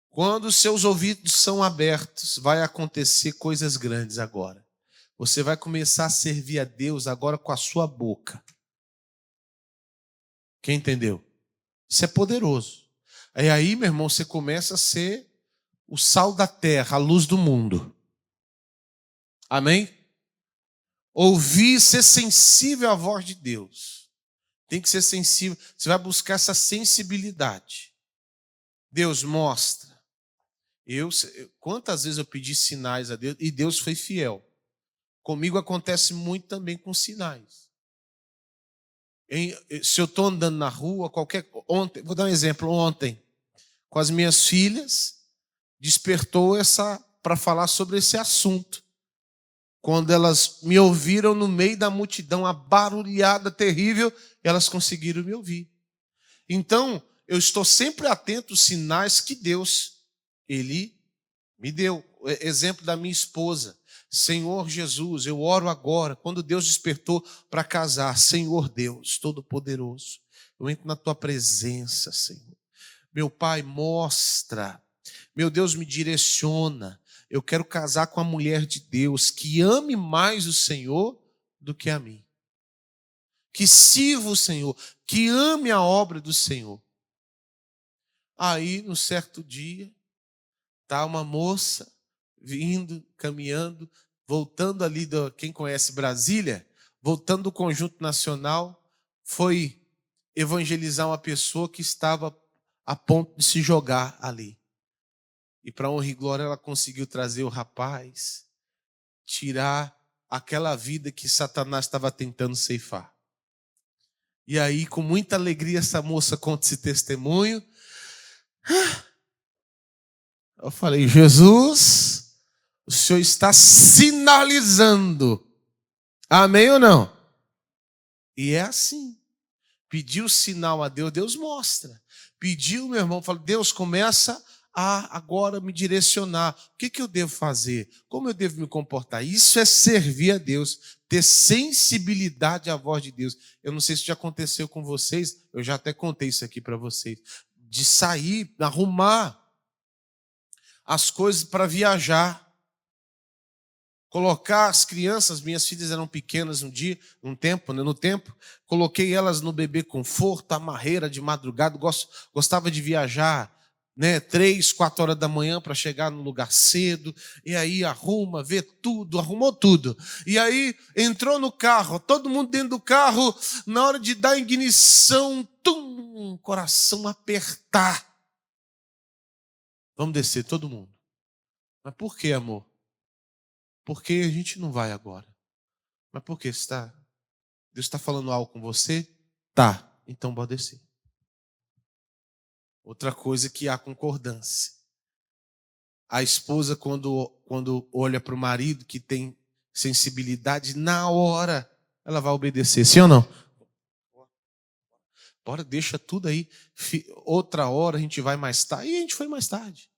Quando os seus ouvidos são abertos, vai acontecer coisas grandes agora. Você vai começar a servir a Deus agora com a sua boca. Quem entendeu? Isso é poderoso. Aí, meu irmão, você começa a ser o sal da terra, a luz do mundo. Amém? Ouvir, ser sensível à voz de Deus. Tem que ser sensível. Você vai buscar essa sensibilidade. Deus mostra. Quantas vezes eu pedi sinais a Deus e Deus foi fiel. Comigo acontece muito também com sinais. Se eu estou andando na rua, ontem, vou dar um exemplo, ontem, com as minhas filhas, despertou para falar sobre esse assunto. Quando elas me ouviram no meio da multidão, a barulhada terrível, elas conseguiram me ouvir. Então, eu estou sempre atento aos sinais que Deus, Ele me deu. Exemplo da minha esposa. Senhor Jesus, eu oro agora, quando Deus despertou para casar. Senhor Deus, Todo-Poderoso, eu entro na Tua presença, Senhor. Meu Pai, mostra. Meu Deus, me direciona. Eu quero casar com a mulher de Deus que ame mais o Senhor do que a mim. Que sirva o Senhor, que ame a obra do Senhor. Aí, num certo dia, está uma moça vindo, caminhando, voltando ali, quem conhece Brasília, voltando do Conjunto Nacional, foi evangelizar uma pessoa que estava a ponto de se jogar ali. E para honra e glória ela conseguiu trazer o rapaz, tirar aquela vida que Satanás estava tentando ceifar. E aí, com muita alegria, essa moça conta esse testemunho. Eu falei, Jesus, o Senhor está sinalizando. Amém ou não? E é assim. Pediu sinal a Deus, Deus mostra. Pediu, meu irmão, falou, Deus, começa a agora me direcionar. O que eu devo fazer? Como eu devo me comportar? Isso é servir a Deus, ter sensibilidade à voz de Deus. Eu não sei se já aconteceu com vocês, eu já até contei isso aqui para vocês, de sair, arrumar as coisas para viajar. Colocar as crianças, minhas filhas eram pequenas no tempo, coloquei elas no bebê conforto, amarreira de madrugada, gostava de viajar, 3, 4 horas da manhã para chegar no lugar cedo, e aí arruma, vê tudo, arrumou tudo. E aí entrou no carro, todo mundo dentro do carro, na hora de dar ignição, coração apertar. Vamos descer todo mundo. Mas por que, amor? Porque a gente não vai agora. Mas por que? Deus está falando algo com você? Tá, então pode descer. Outra coisa que há concordância. A esposa, quando olha para o marido que tem sensibilidade, na hora ela vai obedecer. Sim ou não? Bora, deixa tudo aí. Outra hora a gente vai mais tarde. E a gente foi mais tarde.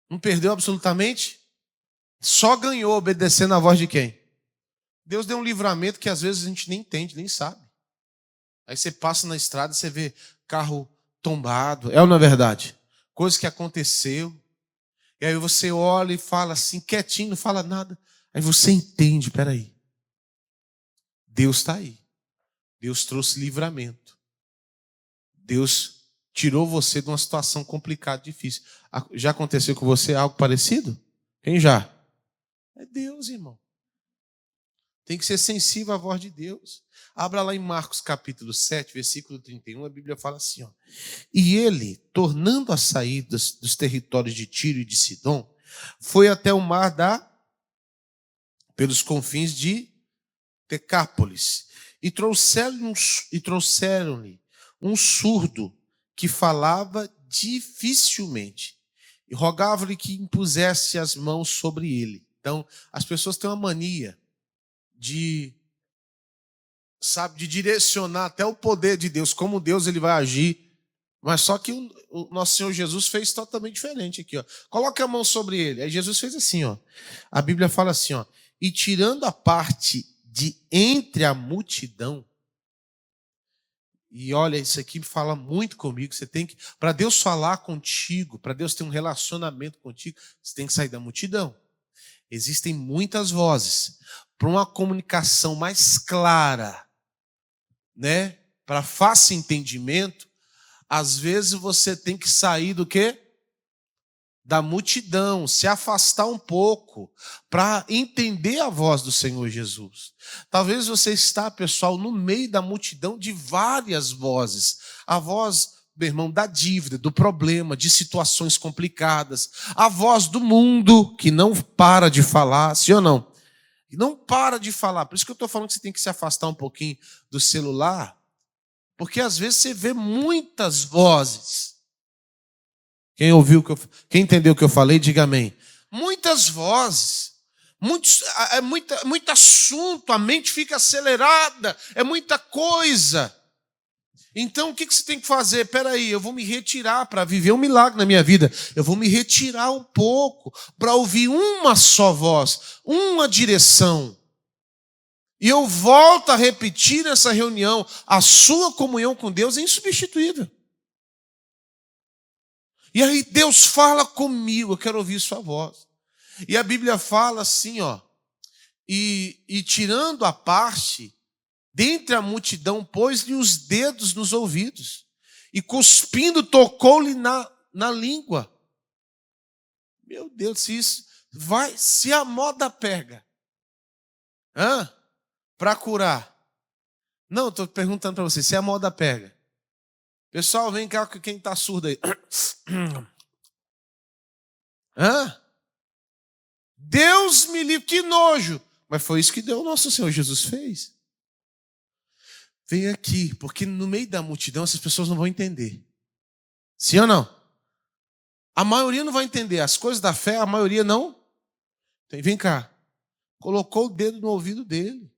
Não perdeu absolutamente? Só ganhou obedecendo a voz de quem? Deus deu um livramento que às vezes a gente nem entende, nem sabe. Aí você passa na estrada, você vê carro tombado. É ou não é verdade? Coisa que aconteceu. E aí você olha e fala assim, quietinho, não fala nada. Aí você entende, peraí. Deus está aí. Deus trouxe livramento. Deus tirou você de uma situação complicada, difícil. Já aconteceu com você algo parecido? Quem já? É Deus, irmão. Tem que ser sensível à voz de Deus. Abra lá em Marcos capítulo 7, versículo 31, a Bíblia fala assim, ó. E ele, tornando a sair dos territórios de Tiro e de Sidom, foi até o mar pelos confins de Decápolis. E trouxeram-lhe um surdo que falava dificilmente. E rogava-lhe que impusesse as mãos sobre ele. Então, as pessoas têm uma mania de direcionar até o poder de Deus, como Deus ele vai agir. Mas só que o nosso Senhor Jesus fez totalmente diferente aqui, ó. Coloque a mão sobre ele. Aí Jesus fez assim, ó. A Bíblia fala assim, ó. E tirando a parte de entre a multidão. E olha, isso aqui fala muito comigo. Você tem que, para Deus falar contigo, para Deus ter um relacionamento contigo, você tem que sair da multidão. Existem muitas vozes. Para uma comunicação mais clara, para fácil entendimento, às vezes você tem que sair do quê? Da multidão, se afastar um pouco para entender a voz do Senhor Jesus. Talvez você está, pessoal, no meio da multidão de várias vozes. A voz, meu irmão, da dívida, do problema, de situações complicadas. A voz do mundo que não para de falar, sim ou não? Não para de falar. Por isso que eu estou falando que você tem que se afastar um pouquinho do celular, porque às vezes você vê muitas vozes. Quem entendeu o que eu falei, diga amém. Muitas vozes, muito assunto, a mente fica acelerada, é muita coisa. Então o que você tem que fazer? Peraí, eu vou me retirar para viver um milagre na minha vida. Eu vou me retirar um pouco para ouvir uma só voz, uma direção. E eu volto a repetir nessa reunião, a sua comunhão com Deus é insubstituível. E aí Deus fala comigo, eu quero ouvir sua voz. E a Bíblia fala assim, ó, e tirando a parte, dentre a multidão, pôs-lhe os dedos nos ouvidos, e cuspindo, tocou-lhe na língua. Meu Deus, se a moda pega, para curar. Não, estou perguntando para você, se a moda pega, Pessoal, vem cá, quem está surdo aí. Hã? Deus me livre, que nojo. Mas foi isso que Deus, nosso Senhor Jesus, fez. Vem aqui, porque no meio da multidão essas pessoas não vão entender. Sim ou não? A maioria não vai entender. As coisas da fé, a maioria não. Vem cá. Colocou o dedo no ouvido dele.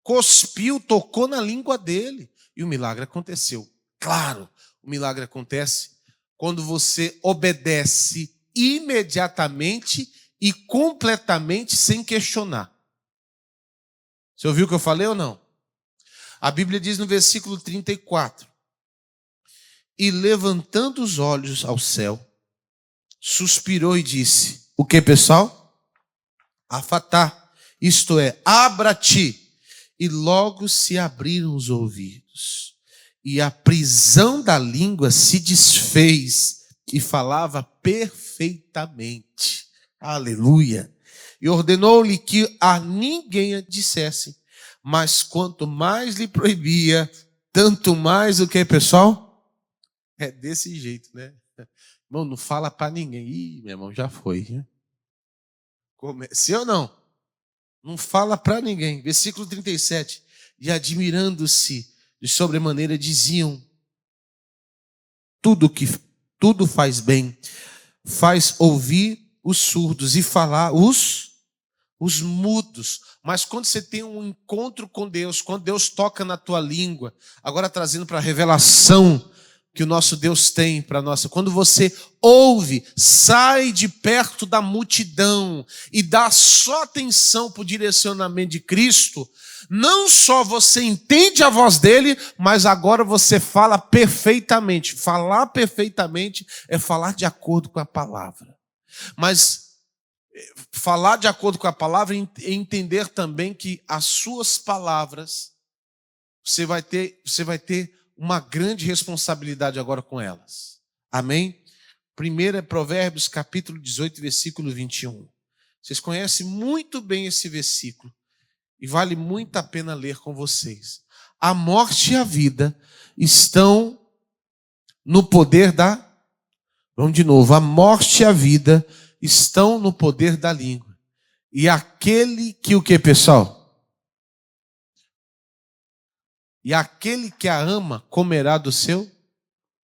Cuspiu, tocou na língua dele. E o milagre aconteceu. Claro, o milagre acontece quando você obedece imediatamente e completamente sem questionar. Você ouviu o que eu falei ou não? A Bíblia diz no versículo 34: e levantando os olhos ao céu, suspirou e disse: o que, pessoal? Afatá, isto é, abra-te. E logo se abriram os ouvidos, e a prisão da língua se desfez, e falava perfeitamente. Aleluia. E ordenou-lhe que a ninguém a dissesse, mas quanto mais lhe proibia, tanto mais o que, pessoal? É desse jeito, né? Irmão, não fala para ninguém. Ih, meu irmão, já foi. Né? Sim ou não? Não fala para ninguém. Versículo 37. E admirando-se de sobremaneira diziam: tudo faz bem, faz ouvir os surdos e falar os mudos. Mas quando você tem um encontro com Deus, quando Deus toca na tua língua, agora trazendo para a revelação que o nosso Deus tem para nós, quando você ouve, sai de perto da multidão e dá só atenção para o direcionamento de Cristo, não só você entende a voz dele, mas agora você fala perfeitamente. Falar perfeitamente é falar de acordo com a palavra. Mas falar de acordo com a palavra é entender também que as suas palavras, você vai ter uma grande responsabilidade agora com elas. Amém? Primeiro é Provérbios capítulo 18, versículo 21. Vocês conhecem muito bem esse versículo e vale muito a pena ler com vocês. A morte e a vida estão no poder da... Vamos de novo. A morte e a vida estão no poder da língua. E aquele que o que, pessoal? E aquele que a ama comerá do seu?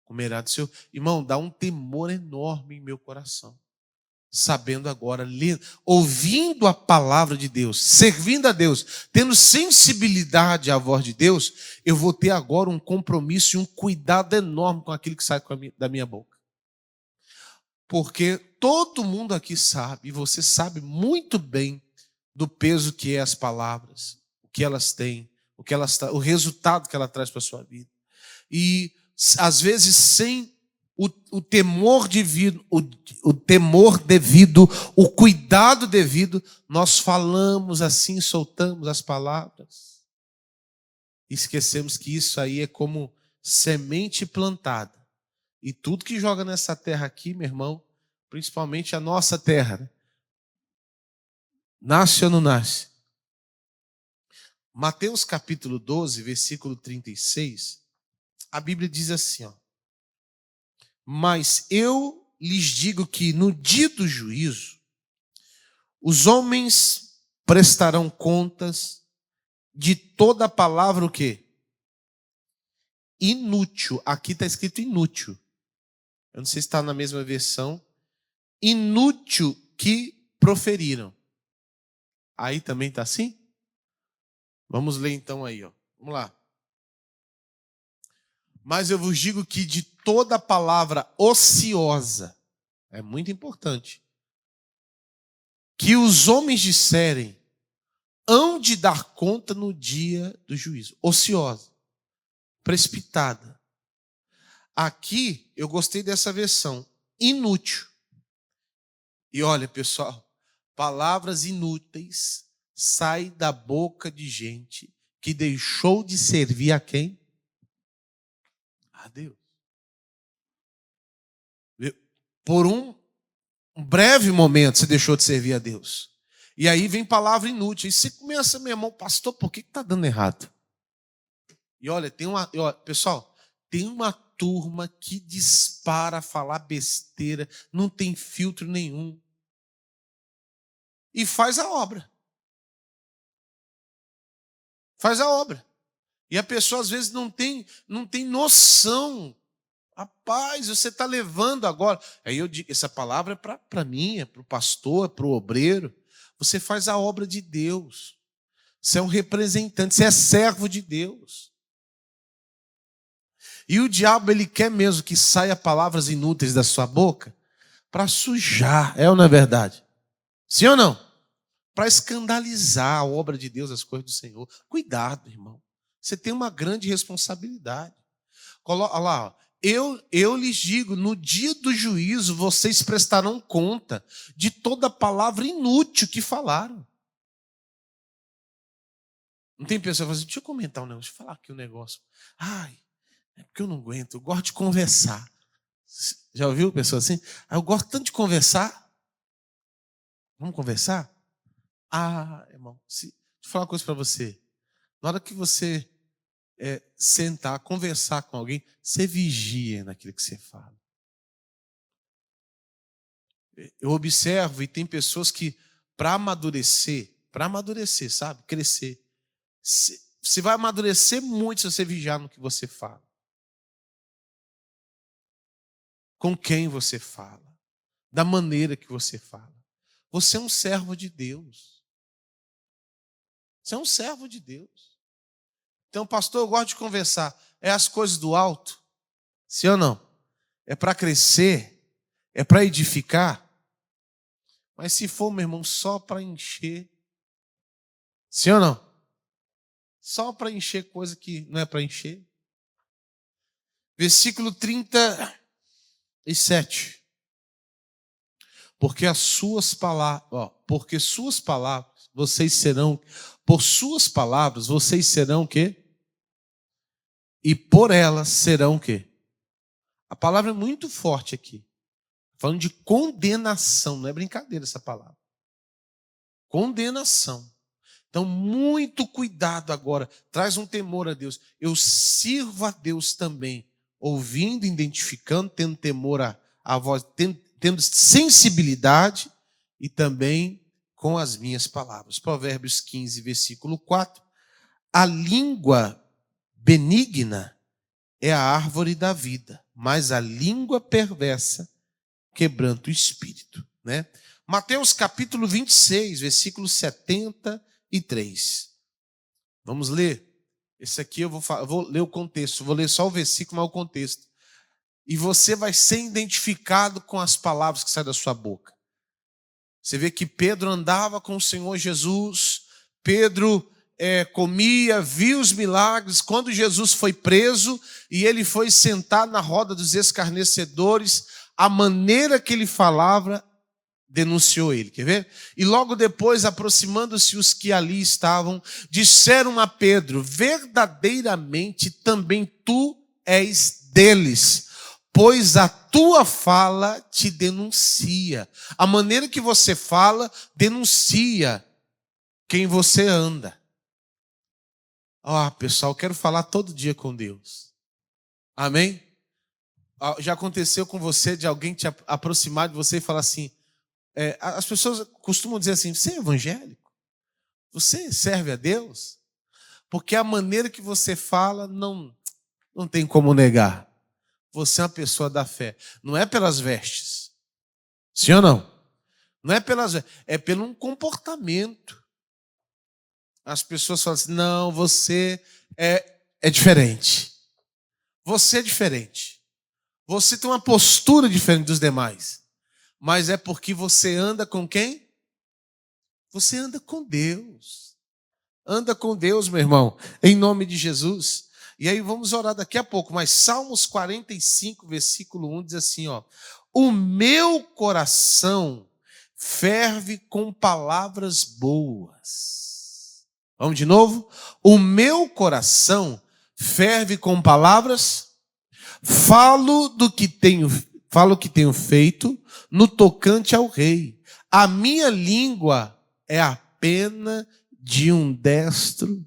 Comerá do seu. Irmão, dá um temor enorme em meu coração. Sabendo agora, ouvindo a palavra de Deus, servindo a Deus, tendo sensibilidade à voz de Deus, eu vou ter agora um compromisso e um cuidado enorme com aquilo que sai da minha boca. Porque todo mundo aqui sabe, e você sabe muito bem do peso que é as palavras, o que elas têm, o resultado que ela traz para a sua vida. E, às vezes, sem o temor devido, o cuidado devido, nós falamos assim, soltamos as palavras. E esquecemos que isso aí é como semente plantada. E tudo que joga nessa terra aqui, meu irmão, principalmente a nossa terra, né? Nasce ou não nasce? Mateus capítulo 12, versículo 36, a Bíblia diz assim, ó: mas eu lhes digo que no dia do juízo, os homens prestarão contas de toda palavra o quê? Inútil. Aqui está escrito inútil. Eu não sei se está na mesma versão. Inútil que proferiram. Aí também está assim? Vamos ler então aí, ó. Vamos lá. Mas eu vos digo que de toda palavra ociosa, é muito importante, que os homens disserem, hão de dar conta no dia do juízo. Ociosa, precipitada. Aqui, eu gostei dessa versão, inútil. E olha, pessoal, palavras inúteis saem da boca de gente que deixou de servir a quem? A Deus. Por um breve momento você deixou de servir a Deus. E aí vem palavra inútil. E você começa, meu irmão, pastor, por que está dando errado? E olha, pessoal, tem uma turma que dispara a falar besteira, não tem filtro nenhum. E faz a obra. Faz a obra. E a pessoa, às vezes, não tem noção. Rapaz, você está levando agora. Aí eu digo, essa palavra é para mim, é para o pastor, é para o obreiro. Você faz a obra de Deus. Você é um representante, você é servo de Deus. E o diabo, ele quer mesmo que saia palavras inúteis da sua boca para sujar, é ou não é verdade? Sim ou não? Para escandalizar a obra de Deus, as coisas do Senhor. Cuidado, irmão. Você tem uma grande responsabilidade. Olha lá, ó. Eu lhes digo, no dia do juízo, vocês prestarão conta de toda palavra inútil que falaram. Não tem pessoa que fala assim, deixa eu comentar um negócio, deixa eu falar aqui um negócio. Ai, é porque eu não aguento, eu gosto de conversar. Já ouviu pessoa assim? Eu gosto tanto de conversar. Vamos conversar? Ah, irmão, deixa eu falar uma coisa para você. Na hora que você sentar, conversar com alguém, você vigia naquilo que você fala. Eu observo e tem pessoas que, para amadurecer, sabe? Crescer. Você vai amadurecer muito se você vigiar no que você fala. Com quem você fala. Da maneira que você fala. Você é um servo de Deus. Você é um servo de Deus. Então, pastor, eu gosto de conversar. É as coisas do alto? Sim ou não? É para crescer? É para edificar? Mas se for, meu irmão, só para encher. Sim ou não? Só para encher coisa que não é para encher. Versículo 37. Porque as suas palavras, porque suas palavras, vocês serão, por suas palavras, vocês serão o quê? E por elas serão o quê? A palavra é muito forte aqui. Falando de condenação, não é brincadeira essa palavra. Condenação. Então, muito cuidado agora. Traz um temor a Deus. Eu sirvo a Deus também, ouvindo, identificando, tendo temor à voz, tendo sensibilidade e também com as minhas palavras. Provérbios 15, versículo 4. A língua benigna é a árvore da vida, mas a língua perversa quebranta o espírito. Né? Mateus capítulo 26, versículo 73. Vamos ler. Esse aqui eu vou ler o contexto, vou ler só o versículo, mas o contexto. E você vai ser identificado com as palavras que saem da sua boca. Você vê que Pedro andava com o Senhor Jesus, Pedro comia, viu os milagres. Quando Jesus foi preso e ele foi sentar na roda dos escarnecedores, a maneira que ele falava denunciou ele, quer ver? E logo depois, aproximando-se os que ali estavam, disseram a Pedro, verdadeiramente também tu és deles, pois a tua fala te denuncia. A maneira que você fala denuncia quem você anda. Pessoal, eu quero falar todo dia com Deus. Amém? Já aconteceu com você de alguém te aproximar de você e falar assim, as pessoas costumam dizer assim, você é evangélico? Você serve a Deus? Porque a maneira que você fala não tem como negar. Você é uma pessoa da fé. Não é pelas vestes. Sim ou não? Não é pelas vestes. É pelo um comportamento. As pessoas falam assim, não, você é diferente. Você é diferente. Você tem uma postura diferente dos demais. Mas é porque você anda com quem? Você anda com Deus. Anda com Deus, meu irmão, em nome de Jesus. E aí vamos orar daqui a pouco, mas Salmos 45, versículo 1 diz assim, o meu coração ferve com palavras boas. Vamos de novo? O meu coração ferve com palavras, falo o que tenho feito no tocante ao rei. A minha língua é a pena de um destro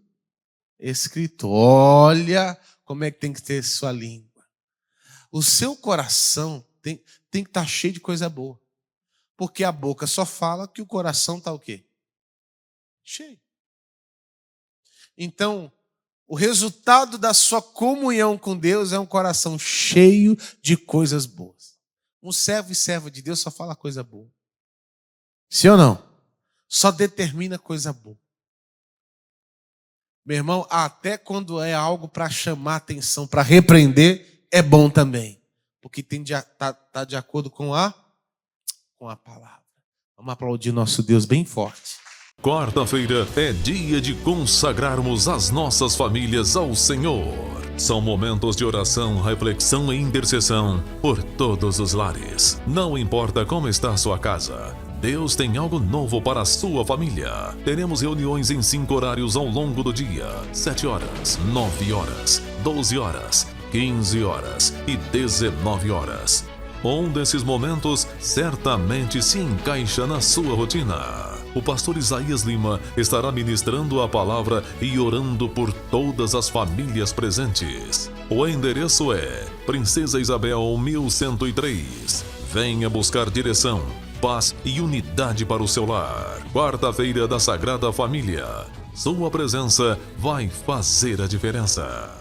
escritor. Olha como é que tem que ter sua língua. O seu coração tem que estar cheio de coisa boa. Porque a boca só fala que o coração está o quê? Cheio. Então, o resultado da sua comunhão com Deus é um coração cheio de coisas boas. Um servo e serva de Deus só fala coisa boa. Sim ou não? Só determina coisa boa. Meu irmão, até quando é algo para chamar atenção, para repreender, é bom também. Porque tá de acordo com a palavra. Vamos aplaudir nosso Deus bem forte. Quarta-feira é dia de consagrarmos as nossas famílias ao Senhor. São momentos de oração, reflexão e intercessão por todos os lares. Não importa como está a sua casa, Deus tem algo novo para a sua família. Teremos reuniões em 5 horários ao longo do dia: 7 horas, 9 horas, 12 horas, 15 horas e 19 horas. Um desses momentos certamente se encaixa na sua rotina. O pastor Isaías Lima estará ministrando a palavra e orando por todas as famílias presentes. O endereço é Princesa Isabel 1103. Venha buscar direção, paz e unidade para o seu lar. Quarta-feira da Sagrada Família. Sua presença vai fazer a diferença.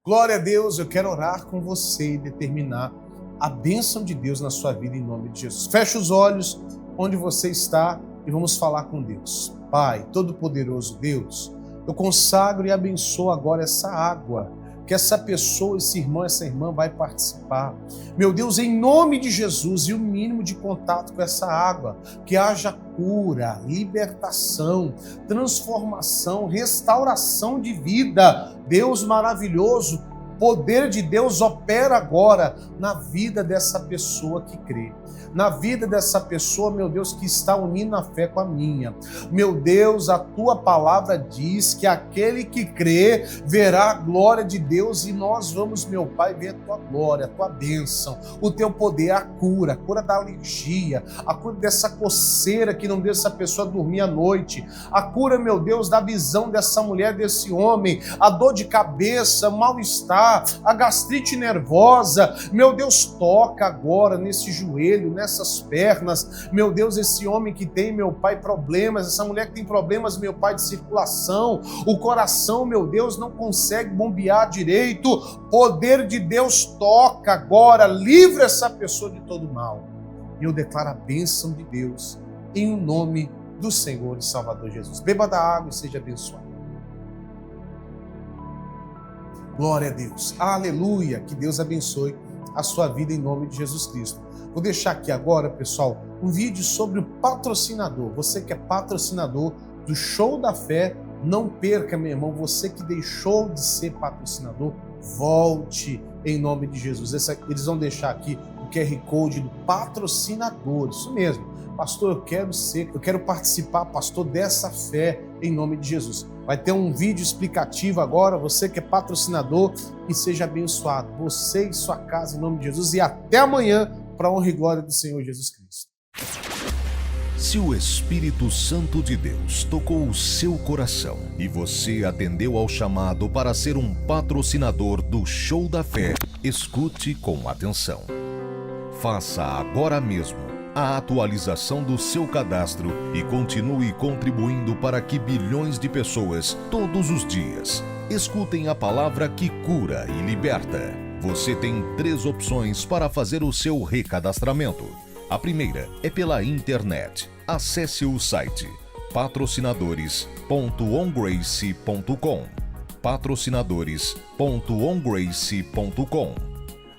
Glória a Deus, eu quero orar com você e determinar a bênção de Deus na sua vida em nome de Jesus. Feche os olhos onde você está e vamos falar com Deus. Pai, Todo-Poderoso Deus, eu consagro e abençoo agora essa água, que essa pessoa, esse irmão, essa irmã vai participar. Meu Deus, em nome de Jesus, e o mínimo de contato com essa água, que haja cura, libertação, transformação, restauração de vida. Deus maravilhoso, poder de Deus opera agora na vida dessa pessoa que crê. Na vida dessa pessoa, meu Deus, que está unindo a fé com a minha. Meu Deus, a tua palavra diz que aquele que crê verá a glória de Deus e nós vamos, meu Pai, ver a tua glória, a tua bênção, o teu poder, a cura da alergia, a cura dessa coceira que não deixa essa pessoa dormir à noite, a cura, meu Deus, da visão dessa mulher, desse homem, a dor de cabeça, mal-estar, a gastrite nervosa. Meu Deus, toca agora nesse joelho, nessas pernas, meu Deus, esse homem que tem, meu Pai, problemas, essa mulher que tem problemas, meu Pai, de circulação, o coração, meu Deus, não consegue bombear direito. Poder de Deus toca agora, livra essa pessoa de todo mal. E eu declaro a bênção de Deus em nome do Senhor e Salvador Jesus. Beba da água e seja abençoado. Glória a Deus. Aleluia. Que Deus abençoe a sua vida em nome de Jesus Cristo. Vou deixar aqui agora, pessoal, um vídeo sobre o patrocinador. Você que é patrocinador do Show da Fé, não perca, meu irmão. Você que deixou de ser patrocinador, volte em nome de Jesus. Eles vão deixar aqui o QR Code do patrocinador. Isso mesmo. Pastor, eu quero participar, pastor, dessa fé em nome de Jesus. Vai ter um vídeo explicativo agora, você que é patrocinador, e seja abençoado. Você e sua casa em nome de Jesus. E até amanhã, para a honra e glória do Senhor Jesus Cristo. Se o Espírito Santo de Deus tocou o seu coração e você atendeu ao chamado para ser um patrocinador do Show da Fé, escute com atenção. Faça agora mesmo a atualização do seu cadastro e continue contribuindo para que bilhões de pessoas, todos os dias, escutem a palavra que cura e liberta. Você tem 3 opções para fazer o seu recadastramento. A primeira é pela internet. Acesse o site patrocinadores.ongrace.com patrocinadores.ongrace.com.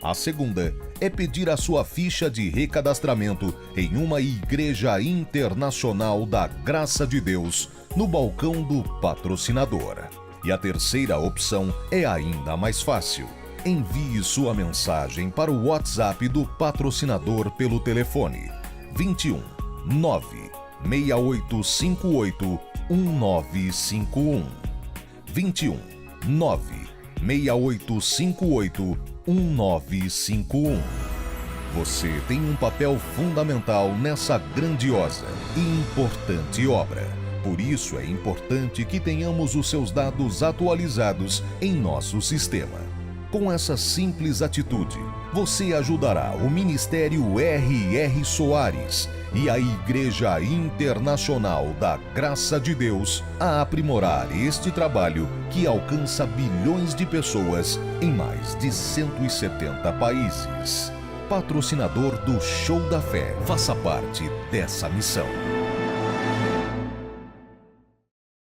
A segunda é pedir a sua ficha de recadastramento em uma igreja internacional da Graça de Deus no balcão do patrocinador. E a terceira opção é ainda mais fácil. Envie sua mensagem para o WhatsApp do patrocinador pelo telefone 21 96858 1951. 21 96858 1951. Você tem um papel fundamental nessa grandiosa e importante obra. Por isso é importante que tenhamos os seus dados atualizados em nosso sistema. Com essa simples atitude, você ajudará o Ministério R.R. Soares e a Igreja Internacional da Graça de Deus a aprimorar este trabalho que alcança bilhões de pessoas em mais de 170 países. Patrocinador do Show da Fé. Faça parte dessa missão.